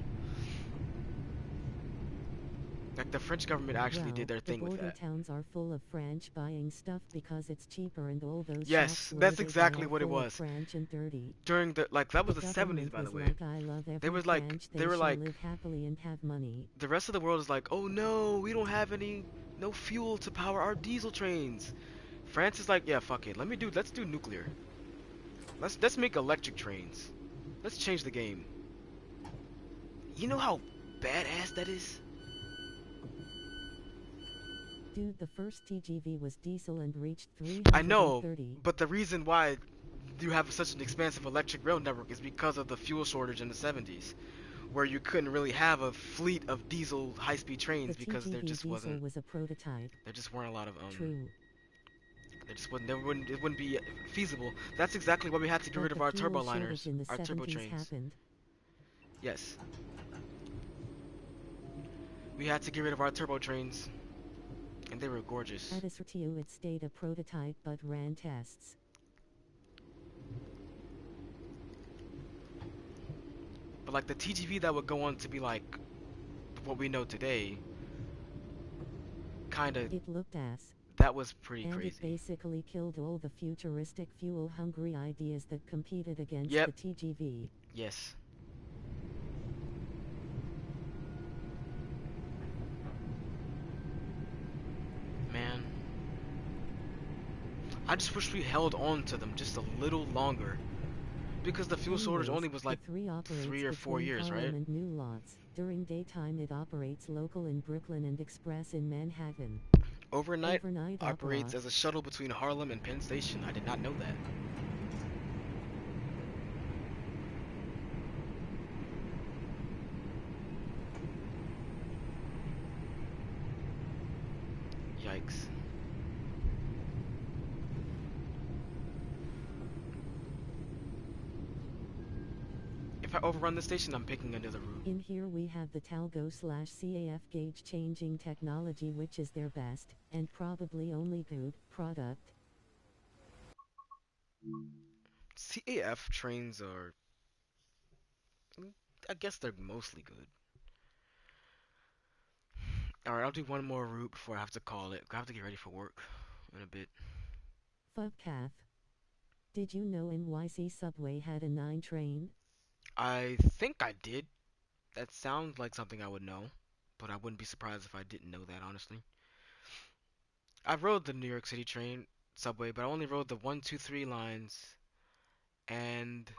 Like the French government actually did Well, their the thing with border that. towns are full of French buying stuff because it's cheaper, and all those Yes, shops where that's they buy exactly are what it full of was. French and dirty. During the like that The was the 70s, government by the was way. like, I love They every was like French, they they were shall like live happily and have money. the rest of the world is like, oh no, we don't have no fuel to power our diesel trains. France is like, yeah, fuck it. Let's do nuclear. Let's make electric trains. Let's change the game. You know how badass that is? Dude, the first TGV was diesel and reached I know, 330. but the reason why you have such an expansive electric rail network is because of the fuel shortage in the 70s, where you couldn't really have a fleet of diesel high-speed The trains because TGV diesel was a prototype. there just weren't a lot of True. there just wouldn't it wouldn't be feasible. That's exactly why we had to get But rid of the our fuel turbo shortage liners, in the our turbo 70s trains. happened. Yes, we had to get rid of our turbo trains, and they were gorgeous. At SRTU it stayed a prototype but ran tests. But like the TGV that would go on to be like what we know today, kind of, It looked ass. that was pretty And it crazy. basically killed all the futuristic fuel-hungry ideas that competed against Yep. the TGV. Yes. Man, I just wish we held on to them just a little longer. Because the fuel shortage Anyways, only was the like 3 operates 3 or 4 between years, Harlem right? and New Lots. During daytime it operates local in Brooklyn and express in Manhattan. Overnight Overnight operates opera. as a shuttle between Harlem and Penn Station. I did not know that. Yikes. If I overrun the station, I'm picking another route. In here we have the Talgo/CAF gauge changing technology, which is their best, and probably only good, product. CAF trains are, I guess they're mostly good. Alright, I'll do one more route before I have to call it. I have to get ready for work in a bit. FubCAF. Did you know NYC subway had a 9 train? I think I did. That sounds like something I would know, but I wouldn't be surprised if I didn't know that, honestly. I rode the New York City train subway, but I only rode the 1, 2, 3 lines and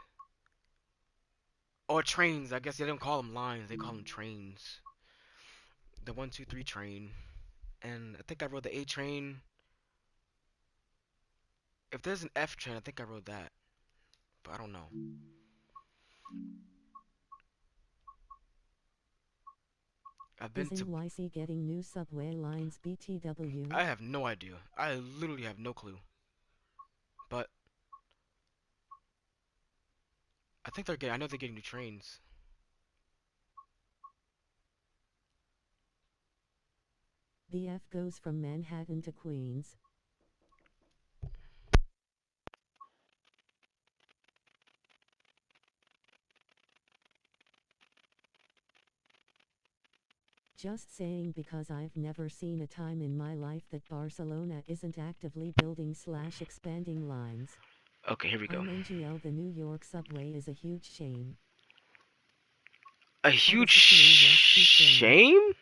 or trains. I guess they don't call them lines; they call them trains. The 1, 2, 3 train, and I think I rode the A train. If there's an F train, I think I rode that, but I don't know. I've been Is to. NYC getting new subway lines BTW? I have no idea. I literally have no clue. But I think they're getting. I know they're getting new trains. The F goes from Manhattan to Queens. Just saying, because I've never seen a time in my life that Barcelona isn't actively building/expanding lines. Okay, here we go. I'm NGL. The New York subway is a huge shame. A That huge is the West Keep going. shame?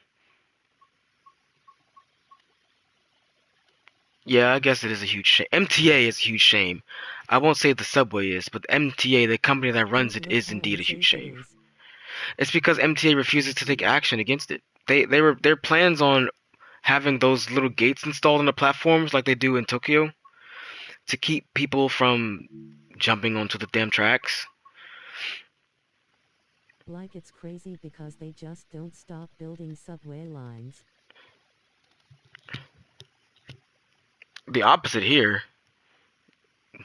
Yeah, I guess it is a huge shame. MTA is a huge shame. I won't say the subway is, but the MTA, the company that runs Look, it, look is how indeed a huge unsafe it shame. is. It's because MTA refuses to take action against it. Their plans on having those little gates installed on the platforms like they do in Tokyo to keep people from jumping onto the damn tracks. Like it's crazy because they just don't stop building subway lines. The opposite here.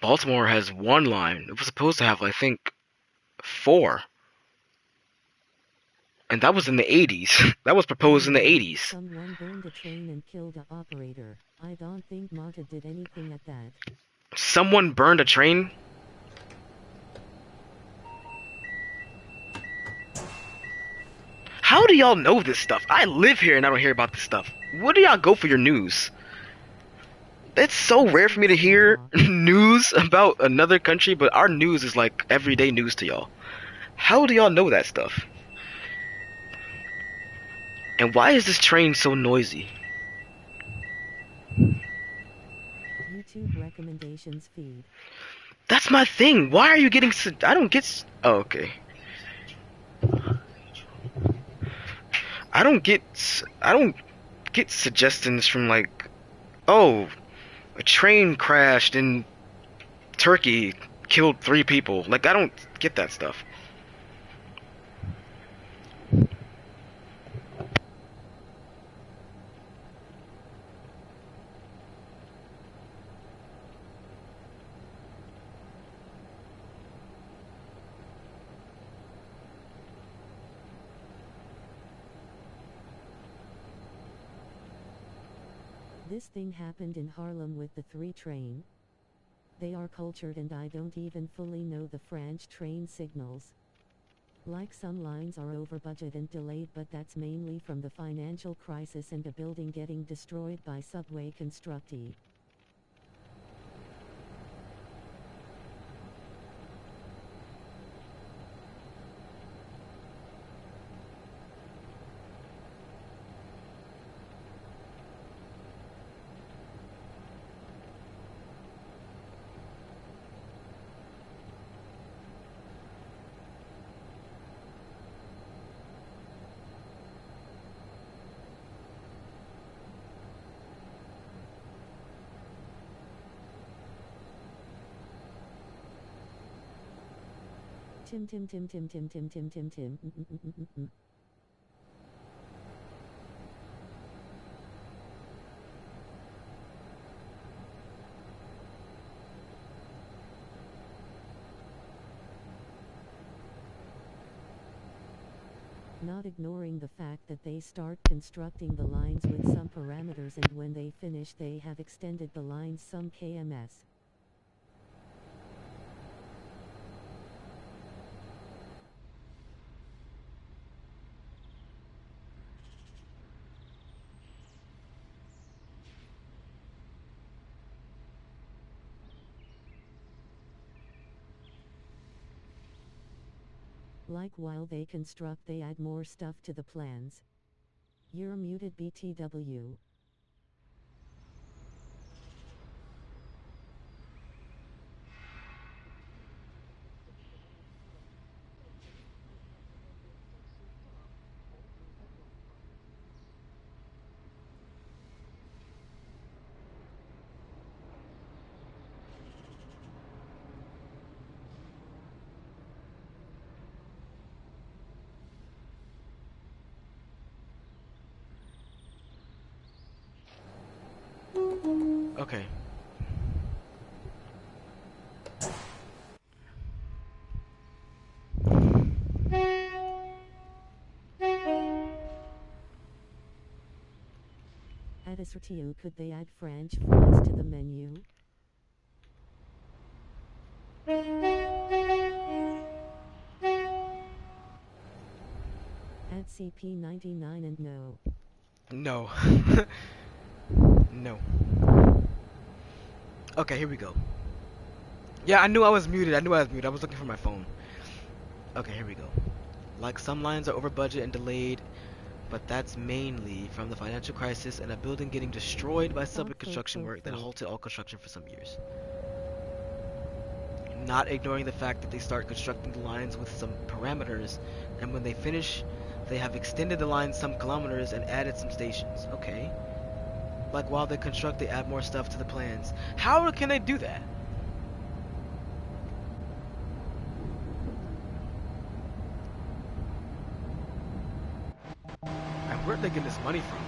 Baltimore has one line. It was supposed to have, I think, four. And that was in the 80s. That was proposed in the 80s. Someone burned a train and killed a operator. I don't think Marta did anything at that. Someone burned a train? How do y'all know this stuff? I live here and I don't hear about this stuff. Where do y'all go for your news? It's so rare for me to hear news about another country, but our news is like everyday news to y'all. How do y'all know that stuff? And why is this train so noisy? YouTube recommendations feed. That's my thing. Why are you getting? I don't get. Oh, okay. I don't get. I don't get suggestions from like, oh, a train crashed in Turkey, killed 3 people. Like I don't get that stuff. This thing happened in Harlem with the 3 train. They are cultured and I don't even fully know the French train signals. Like some lines are over budget and delayed, but that's mainly from the financial crisis and a building getting destroyed by subway constructee. Tim. Not ignoring the fact that they start constructing the lines with some parameters and when they finish they have extended the lines some kms. Like while they construct they add more stuff to the plans. You're muted BTW. Okay. At Assertio could they add French fries to the menu? Add CP99 and no. No. No. Okay, here we go. Yeah, I knew I was muted. I was looking for my phone. Okay, here we go. Like some lines are over budget and delayed, but that's mainly from the financial crisis and a building getting destroyed by subway construction work that halted all construction for some years. Not ignoring the fact that they start constructing the lines with some parameters, and when they finish, they have extended the line some kilometers and added some stations. Okay. Like while they construct, they add more stuff to the plans. How can they do that? And where'd they get this money from?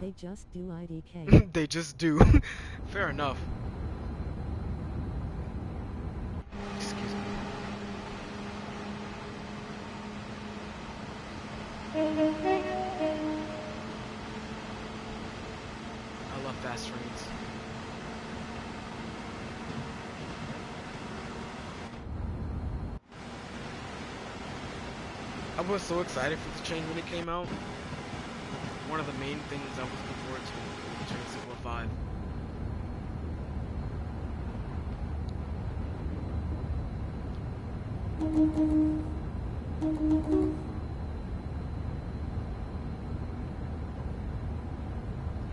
They just do IDK. They just do. Fair enough. Excuse me. I love fast trains. I was so excited for the train when it came out. One of the main things I was looking forward to was the Train 615.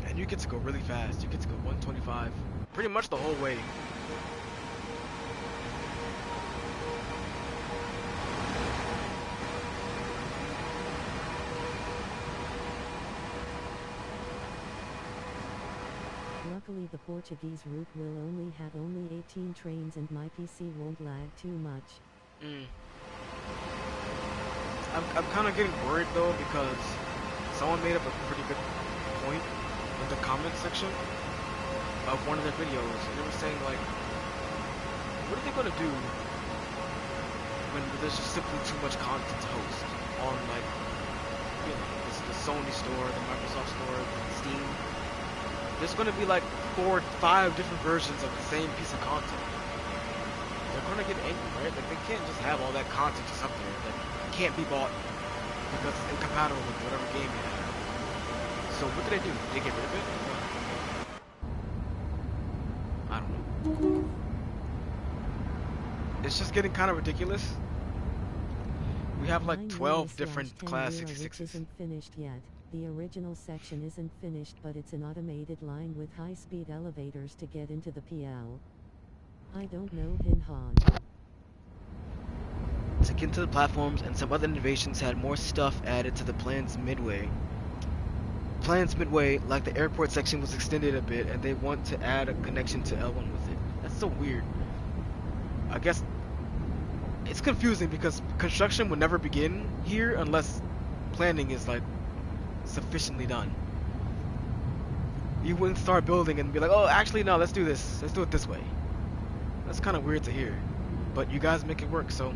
And you get to go really fast. You get to go 125 pretty much the whole way. Luckily the Portuguese route will only have 18 trains and my PC won't lag too much. I'm kind of getting worried though because someone made up a pretty good point in the comment section of one of their videos, and they were saying like, what are they gonna do when there's just simply too much content to host on like, you know, the Sony store, the Microsoft store, Steam. There's gonna be like 4 or 5 different versions of the same piece of content. They're gonna get angry, right? Like they can't just have all that content just up there that can't be bought because it's incompatible with whatever game you have. So what do? Did they get rid of it? I don't know. It's just getting kind of ridiculous. We have like 12 different class 66s. Isn't finished yet. The original section isn't finished, but it's an automated line with high-speed elevators to get into the PL. I don't know Hinhan. To get into the platforms, and some other innovations had more stuff added to the plans midway. Plans midway, like the airport section, was extended a bit, and they want to add a connection to L1 with it. That's so weird. I guess it's confusing because construction would never begin here unless planning is like sufficiently done. You wouldn't start building and be like, oh, actually no, let's do this. Let's do it this way. That's kind of weird to hear, but you guys make it work, so.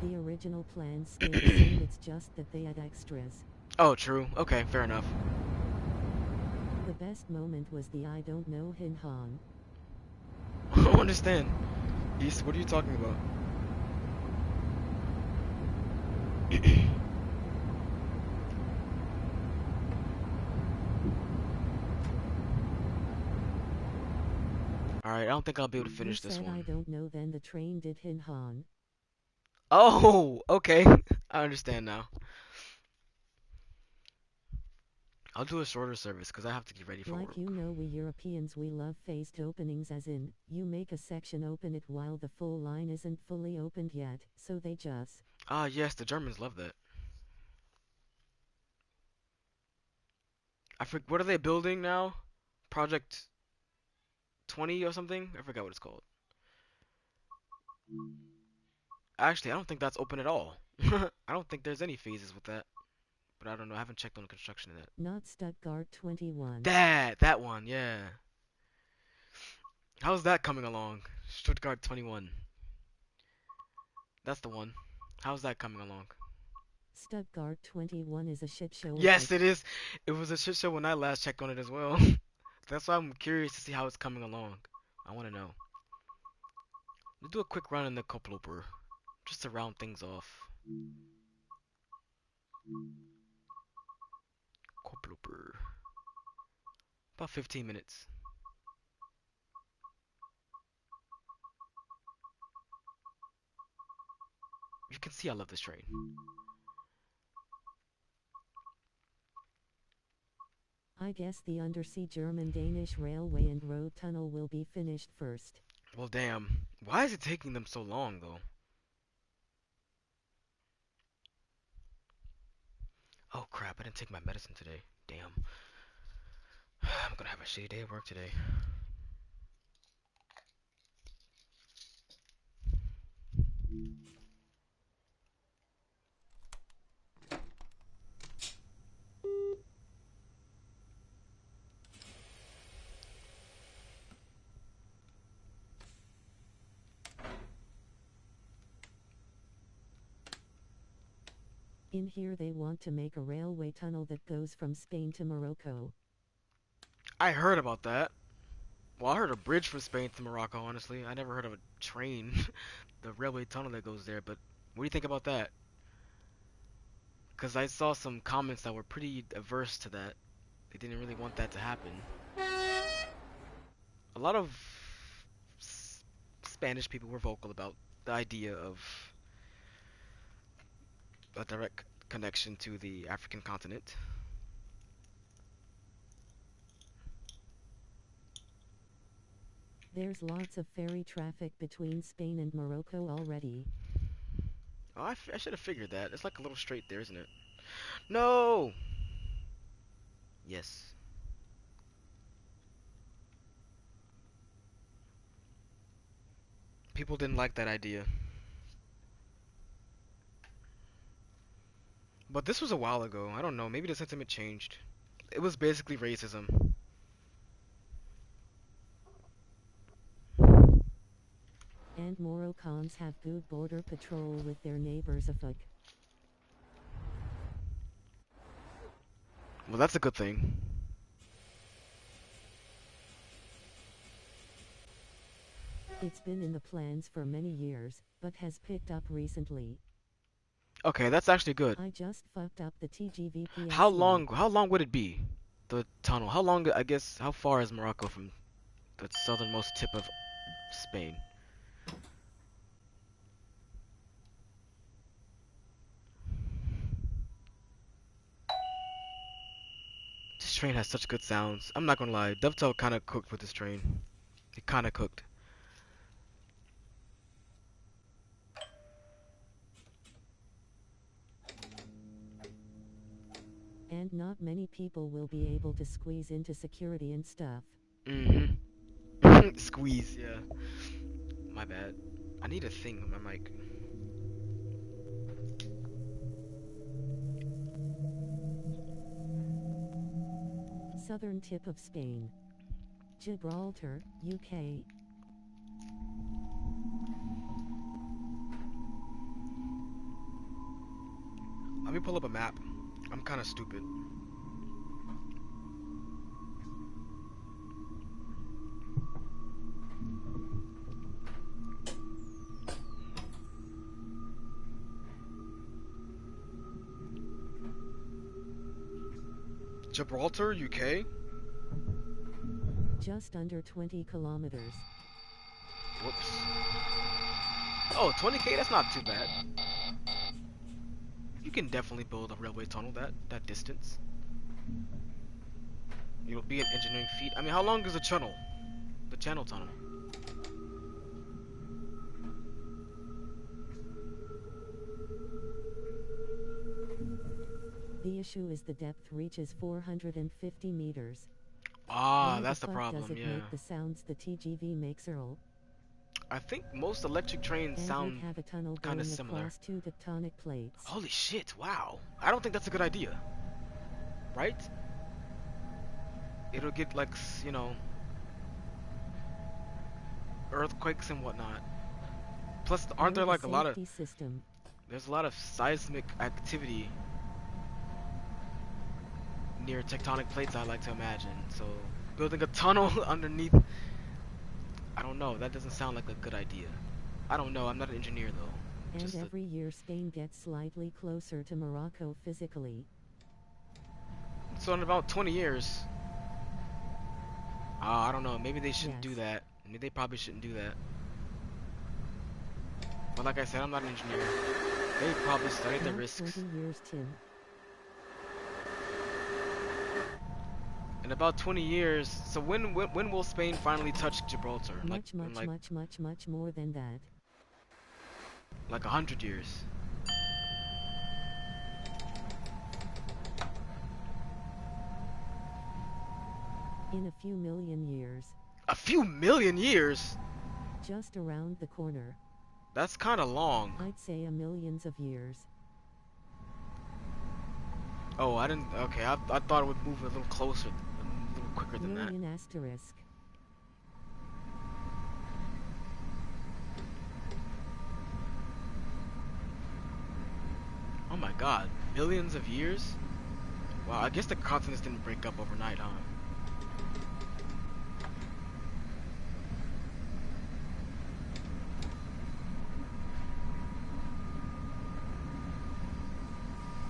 The original plan stayed the same, it's just that they add extras. Oh, true. Okay, fair enough. The best moment was the I don't know Hinhan. I don't understand. East, what are you talking about? Alright, I don't think I'll be able to finish You this said one. I don't know, then the train did Hinhan. Oh, okay. I understand now. I'll do a shorter service because I have to get ready for Like work. you know, we Europeans, we love phased openings, as in, you make a section open it while the full line isn't fully opened yet, so they just... Ah, yes, the Germans love that. I forget, what are they building now? Project 20 or something? I forgot what it's called. Actually, I don't think that's open at all. I don't think there's any phases with that. But I don't know, I haven't checked on the construction of that. Not Stuttgart 21. That one, yeah. How's that coming along? Stuttgart 21. That's the one. How's that coming along? Stuttgart 21 is a shit show. Yes, it is. It was a shit show when I last checked on it as well. That's why I'm curious to see how it's coming along. I want to know. Let's do a quick run in the Koploper, just to round things off. Koploper. About 15 minutes. You can see I love this train. I guess the undersea German-Danish railway and road tunnel will be finished first. Well, damn. Why is it taking them so long, though? Oh, crap. I didn't take my medicine today. Damn. I'm gonna have a shitty day at work today. In here they want to make a railway tunnel that goes from Spain to Morocco. I heard about that. Well, I heard a bridge from Spain to Morocco, honestly. I never heard of a train, the railway tunnel that goes there, but what do you think about that? Because I saw some comments that were pretty averse to that. They didn't really want that to happen. A lot of Spanish people were vocal about the idea of a direct connection to the African continent. There's lots of ferry traffic between Spain and Morocco already. Oh, I should have figured that. It's like a little straight there, isn't it? No! Yes. People didn't like that idea. But this was a while ago. I don't know. Maybe the sentiment changed. It was basically racism. And Moroccans have good border patrol with their neighbors afoot. Well, that's a good thing. It's been in the plans for many years, but has picked up recently. Okay, that's actually good. I just fucked up the TGV How long would it be? The tunnel. How long, I guess, how far is Morocco from the southernmost tip of Spain? This train has such good sounds. I'm not gonna lie, Dovetail kind of cooked with this train. It kind of cooked. And not many people will be able to squeeze into security and stuff. Mm-hmm. Squeeze, yeah. My bad. I need a thing on my mic. Southern tip of Spain. Gibraltar, UK. Let me pull up a map. I'm kind of stupid. Gibraltar, UK? Just under 20 kilometers. Whoops. Oh, 20K? That's not too bad. You can definitely build a railway tunnel that distance. It'll be an engineering feat. I mean, how long is the channel? The channel tunnel. The issue is the depth reaches 450 meters. Ah, Why that's the fuck problem, does it yeah. make the sounds the TGV makes, Earl? I think most electric trains And sound would have a tunnel kind of going similar. across two tectonic plates. Holy shit, wow. I don't think that's a good idea. Right? It'll get like, you know, earthquakes and whatnot. Plus, aren't there Build like a lot of... safety system. There's a lot of seismic activity near tectonic plates, I like to imagine. So Building a tunnel underneath. I don't know. That doesn't sound like a good idea. I don't know. I'm not an engineer though. And Just every year Spain gets slightly closer to Morocco physically. so in about 20 years. I don't know. Maybe they shouldn't do Yes. that. Maybe they probably shouldn't do that. But like I said, I'm not an engineer. They probably studied the Not risks. 20 years, Tim. In about 20 years. So when will Spain finally touch Gibraltar? Much more than that. Like 100 years. In a few million years. A few million years? Just around the corner. That's kind of long. I'd say a millions of years. Oh, I didn't. Okay, I thought it would move a little closer, a little quicker than that. Million asterisk. Oh my god, millions of years? Wow, I guess the continents didn't break up overnight, huh?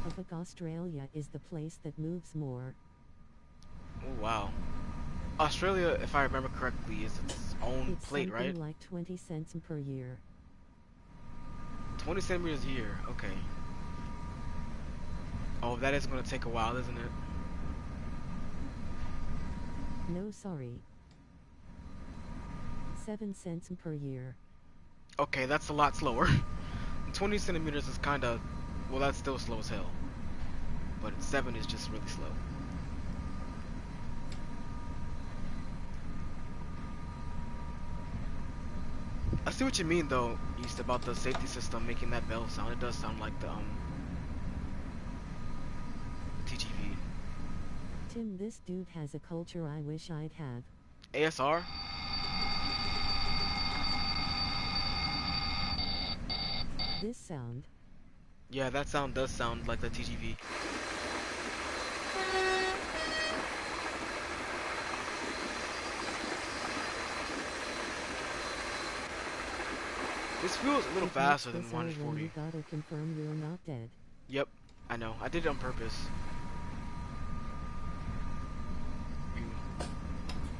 I think Australia is the place that moves more. Oh wow. Australia, if I remember correctly, is its own It's plate, something right? like 20 cents per year. 20 centimeters a year, okay. Oh, that is going to take a while, isn't it? No, sorry. 7 cents per year. Okay, that's a lot slower. 20 centimeters is kind of, well, that's still slow as hell. But 7 is just really slow. I see what you mean, though, East, about the safety system making that bell sound. It does sound like the TGV. Tim, this dude has a culture I wish I'd have. ASR? This sound. Yeah, that sound does sound like the TGV. This feels a little It faster makes than this when 140. you gotta confirm you're not dead. Yep, I know. I did it on purpose.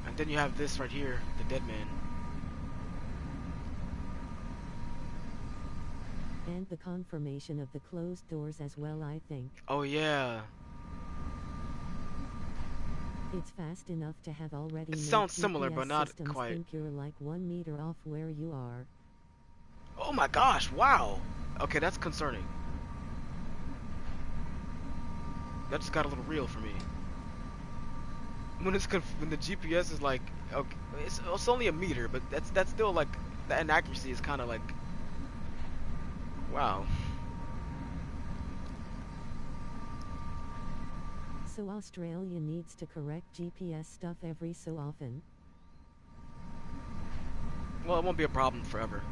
And then you have this right here, the dead man. And the confirmation of the closed doors as well, I think. Oh yeah. It's fast enough to have already It made sounds similar, GPS but not systems quite. think you're like 1 meter off where you are. Oh my gosh, wow. Okay, that's concerning. That just got a little real for me. When when the GPS is like, okay, it's only a meter, but that's still like, the inaccuracy is kind of like, wow. So Australia needs to correct GPS stuff every so often. Well, it won't be a problem forever.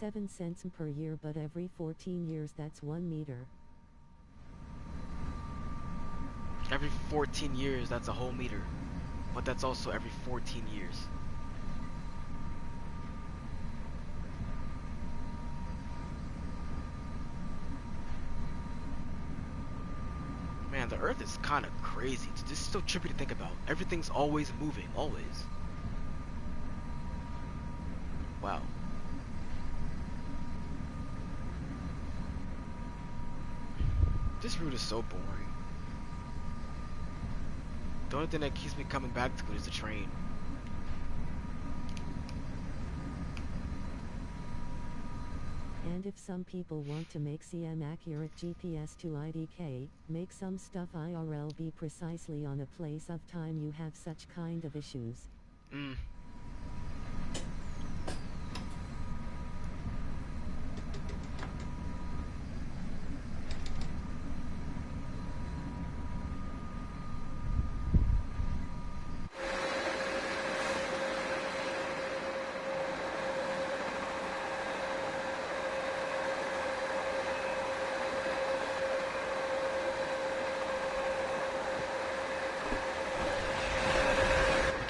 $0.07 per year, but every 14 years that's 1 meter. Every 14 years, that's a whole meter. But that's also every 14 years. Man, the Earth is kind of crazy. This is so trippy to think about. Everything's always moving, always. Wow. This route is so boring. The only thing that keeps me coming back to it is the train. And if some people want to make CM accurate GPS to IDK, make some stuff IRL be precisely on a place of time you have such kind of issues. Mm.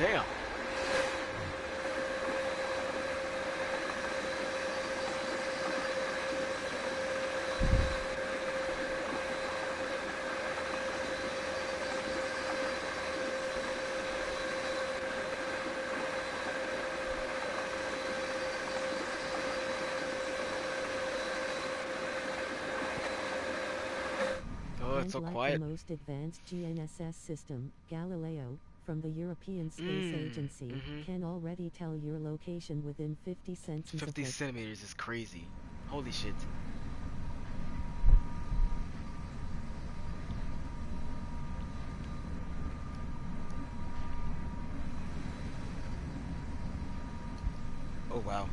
Damn. Oh, it's And so like quiet. the most advanced GNSS system, Galileo, from the European Space Agency, can already tell your location within 50 centimeters of 50 it. centimeters is crazy. Holy shit. Oh wow.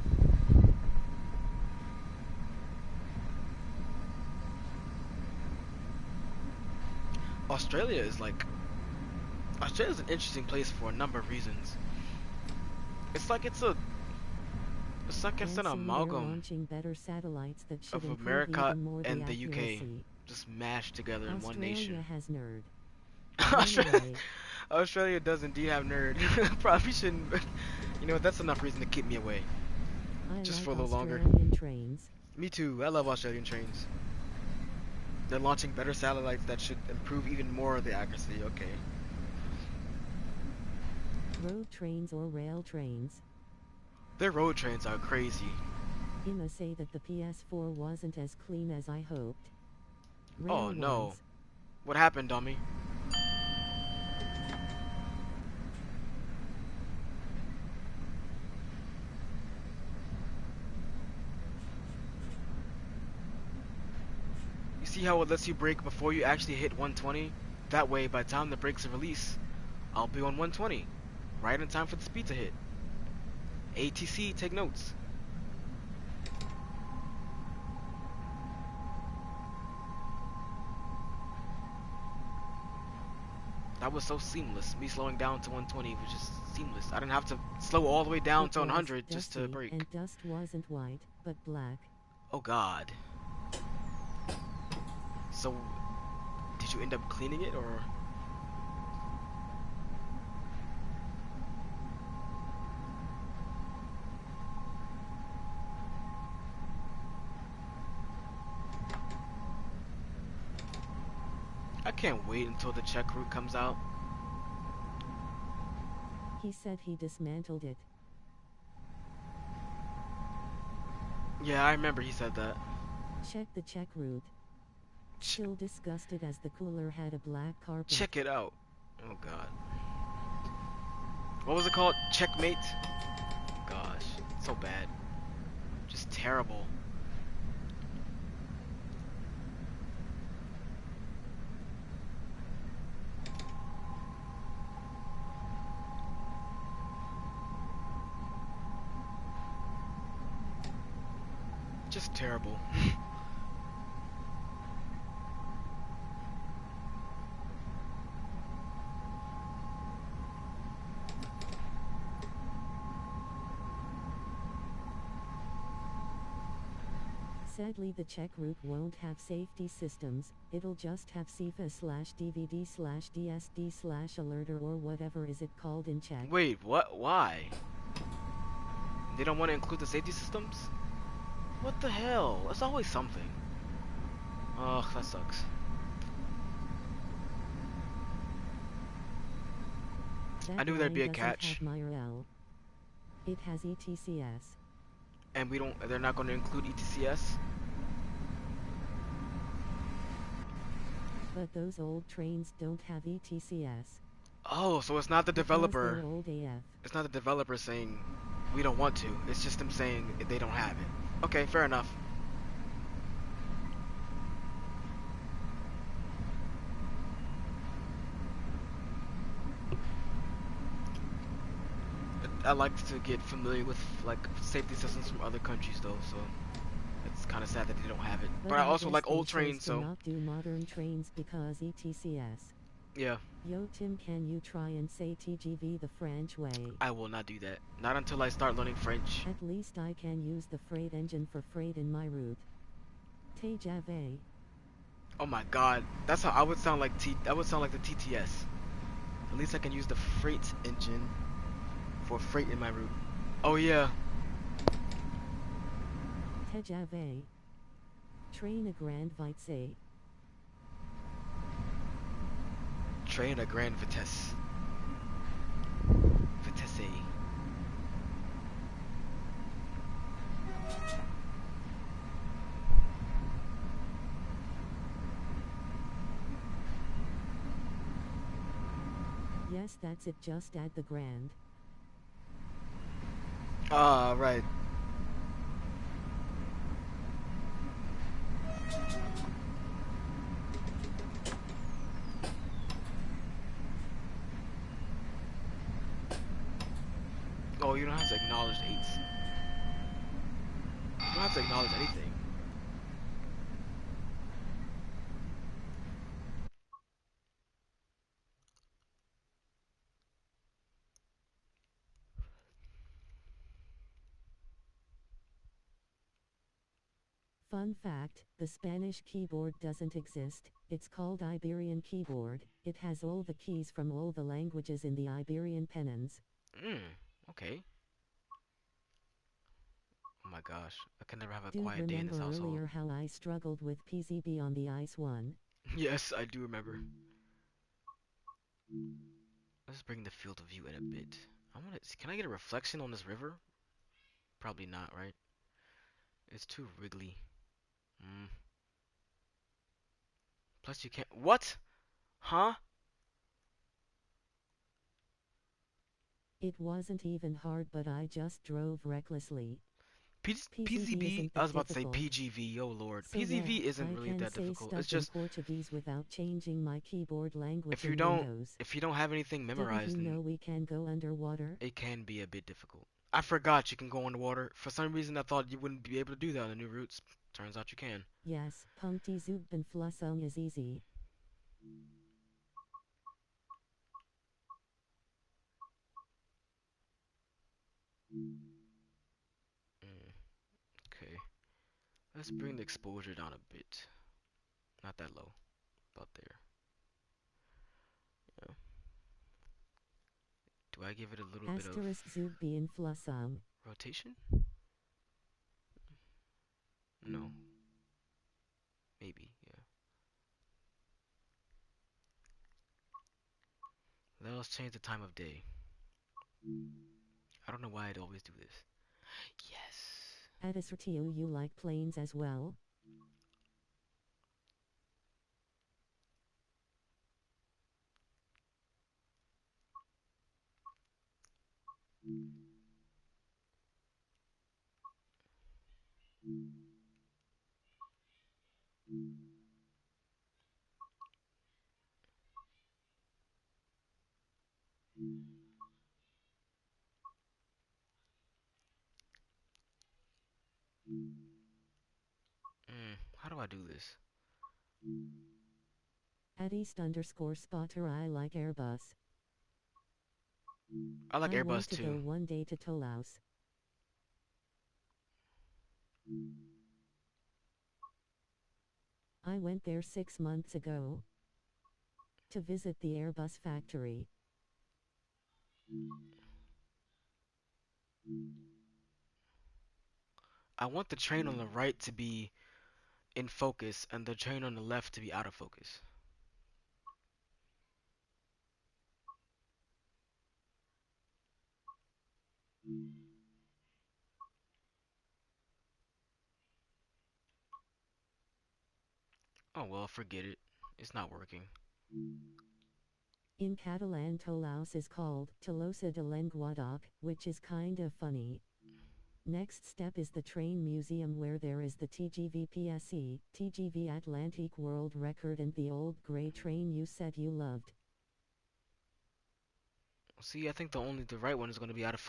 Australia is like Australia's an interesting place for a number of reasons. It's like it's an And soon they're amalgam launching better satellites that should of improve America even more the and the UK accuracy. just mashed together in one Australia nation. has nerd. Australia, Anyway, Australia does indeed have nerd. Probably shouldn't. You know what? That's enough reason to keep me away, I just for like a little longer. Australian trains. Me too. I love Australian trains. They're launching better satellites that should improve even more of the accuracy. Okay. Road trains or rail trains. Their road trains are crazy. Ima say that the PS4 wasn't as clean as I hoped. Rail Oh no. ones. What happened, dummy? You see how it lets you brake before you actually hit 120? That way, by the time the brakes are released, I'll be on 120. Right in time for the speed to hit. ATC, take notes. That was so seamless. Me slowing down to 120 was just seamless. I didn't have to slow all the way down It to was 100 just to dusty, brake. and dust wasn't white, but black. Oh god. So, did you end up cleaning it or? I can't wait until the check route comes out. He said he dismantled it. Yeah, I remember he said that. Check the check route. Still disgusted as the cooler had a black carpet. Check it out. Oh god. What was it called? Checkmate? Gosh, so bad. Just terrible. Just terrible. Sadly the check route won't have safety systems, it'll just have CIFA/DVD/DSD/alerter or whatever is it called in check. Wait, what? Why? They don't want to include the safety systems? What the hell? There's always something. Ugh, that sucks. That I knew there'd be a line doesn't catch. have MyRL. It has ETCS. And they're not going to include ETCS? But those old trains don't have ETCS. Oh, so it's not the Because developer. they're old AF. It's not the developer saying we don't want to. It's just them saying they don't have it. Okay, fair enough. I like to get familiar with like safety systems from other countries though, so it's kind of sad that they don't have it. But I also guess like they old chose trains, to so not do modern trains because ETCS. yeah, Yo Tim, can you try and say TGV the French way? I will not do that. Not until I start learning French. At least I can use the freight engine for freight in my route. TGV. Oh my god, that's how I would sound like I would sound like the TTS. At least I can use the freight engine. for freight in my route. Oh yeah. TSW. Train a grand vitesse. Train a grand vitesse. Vitesse. Yes, that's it, just add the grand. Ah, right. Oh, you don't have to acknowledge eights. You don't have to acknowledge anything. Fun fact, the Spanish keyboard doesn't exist, it's called Iberian keyboard, it has all the keys from all the languages in the Iberian Pennines. Okay. Oh my gosh, I can never have a Dude, quiet day in this remember household. earlier how I struggled with PZB on the Ice one? Yes, I do remember. Let's bring the field of view in a bit. Can I get a reflection on this river? Probably not, right? It's too wriggly. Mm. Plus you can't, what? Huh? It wasn't even hard, but I just drove recklessly. PZB PZB, isn't I that was about to say difficult. PGV, oh lord. So PZV there, isn't I really can that say difficult. It's stuff in just Portuguese without changing my keyboard language if you in don't Windows. if you don't have anything Didn't memorized, you then know we can go underwater? it can be a bit difficult. I forgot you can go underwater. For some reason I thought you wouldn't be able to do that on the new routes. Turns out you can. Yes, Punkte Zugbentflussung is easy. Mm, okay. Let's bring the exposure down a bit. Not that low. About there. Yeah. Do I give it a little bit of Asterisk Zugbentflussung. rotation? No. Maybe, yeah. Let us change the time of day. I don't know why I'd always do this. Yes. Adisrtiu, you like planes as well? How do I do this? At East underscore spotter, I like Airbus. I like I want Airbus to go too. one day to Toulouse. I went there 6 months ago to visit the Airbus factory. I want the train on the right to be in focus and the train on the left to be out of focus. Oh well, forget it. It's not working. In Catalan, Toulouse is called Tolosa de Languedoc, which is kinda funny. Next step is the train museum where there is the TGV PSE, TGV Atlantique World Record and the old grey train you said you loved. See, I think the right one is going to be out of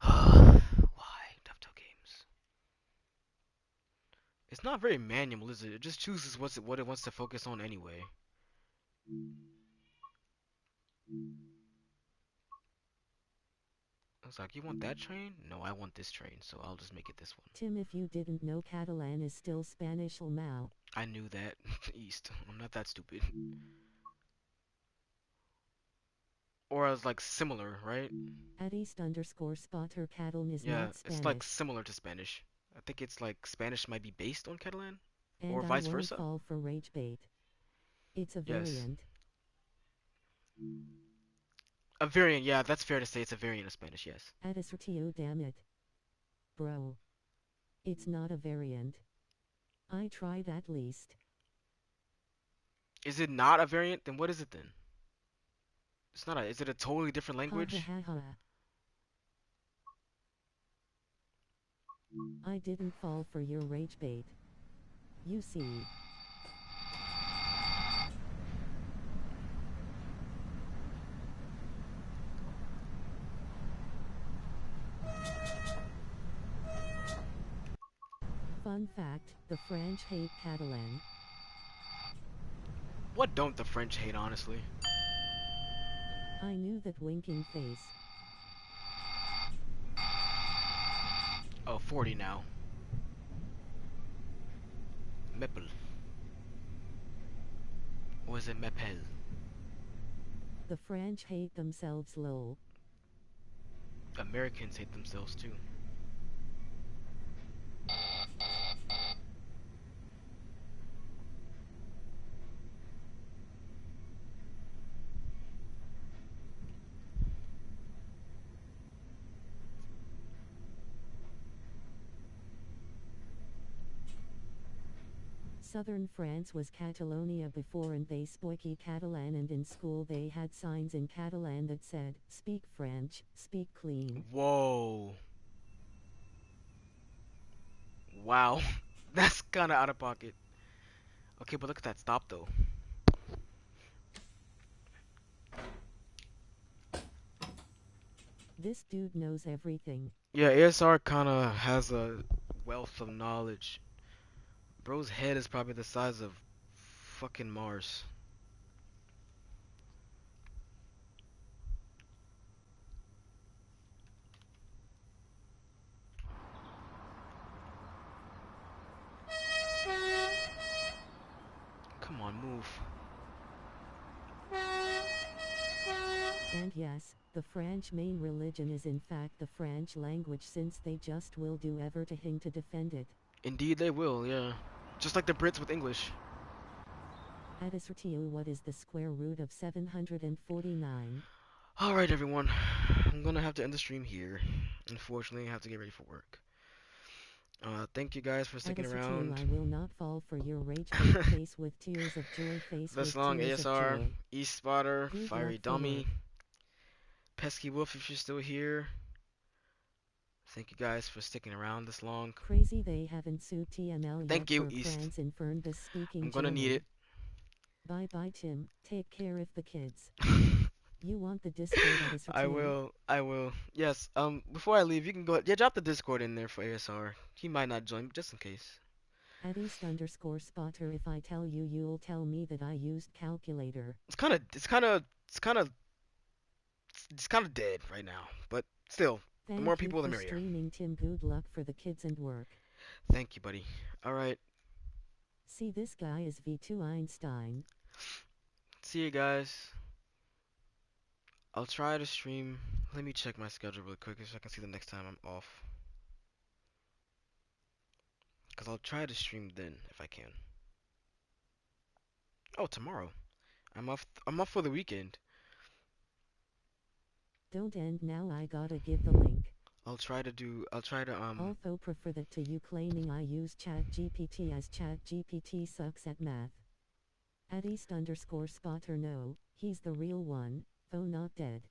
why? Dovetail games. It's not very manual, is it? It just chooses what it wants to focus on anyway. It's like, you want that train? No, I want this train, so I'll just make it this one. Tim, if you didn't know, Catalan is still Spanish Almao. I knew that. East. I'm not that stupid. or as like similar, right? At East underscore spotter Catalan is Yeah, not it's like Spanish. similar to Spanish. I think it's like Spanish might be based on Catalan, or And I vice won't versa. fall for rage bait. It's a Yes, variant. a variant. Yeah, that's fair to say. It's a variant of Spanish. Yes. At assertio damn it. Bro. It's not a variant. I tried at least. Is it not a variant? Then what is it then? It's not a. Is it a totally different Ha ha language? ha ha. I didn't fall for your rage bait. You see. Fun fact, the French hate Catalan. What don't the French hate, honestly? I knew that winking face. Oh, 40 now. Meppel. Or is it Meppel? The French hate themselves lol. Americans hate themselves too. Southern France was Catalonia before and they spoke Catalan and in school they had signs in Catalan that said, speak French, speak clean. Whoa. Wow. That's kinda out of pocket. Okay, but look at that stop though. This dude knows everything. Yeah, ASR kinda has a wealth of knowledge. Bro's head is probably the size of fucking Mars. Come on, move. And yes, the French main religion is in fact the French language since they just will do everything to defend it. Indeed they will, yeah. Just like the Brits with English. At assertio what is the square root of 749? Alright everyone. I'm gonna have to end the stream here. Unfortunately, I have to get ready for work. Thank you guys for At sticking assertio around. I will not fall for your rage bait face with tears of joy face This with long tears of ASR, joy. East Spotter, Good luck Fiery for work. Dummy, Pesky Wolf if you're still here. Thank you guys for sticking around this long. Crazy they haven't sued TML yet Thank you, for East. France in Fernbus speaking I'm gonna need German. it. Bye bye Tim, take care of the kids. You want the Discord at I assertio? will. I will. Yes. Before I leave, you can go. Yeah, drop the Discord in there for ASR. He might not join, just in case. At East underscore spotter if I tell you you'll tell me that I used calculator. It's kind of. It's kind of. It's kind of. It's kind of dead right now. But still, the more Thank you people, the for merrier. streaming Tim, good luck for the kids and work. Thank you, buddy. All right. See this guy is V2 Einstein. See you guys. I'll try to stream. Let me check my schedule really quick so I can see the next time I'm off. Cause I'll try to stream then if I can. Oh, tomorrow. I'm off. I'm off for the weekend. Don't end now, I gotta give the link. I'll try to do. I'll try to Also prefer that to you claiming I use ChatGPT as ChatGPT sucks at math. At East underscore spotter no, he's the real one, though not dead.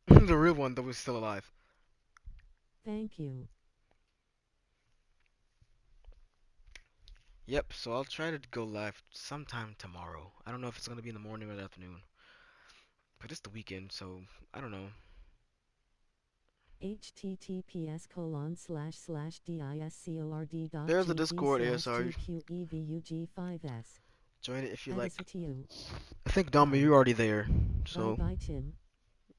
the real one that was still alive. Thank you. Yep. So I'll try to go live sometime tomorrow. I don't know if it's gonna be in the morning or the afternoon, but it's the weekend, so I don't know. https://discord There's the gg Discord slash ASR. gqevug5s. Join it if you At like. assertio. I think Dama, Bye. you're already there. Bye So, bye Tim.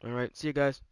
all right. See you guys.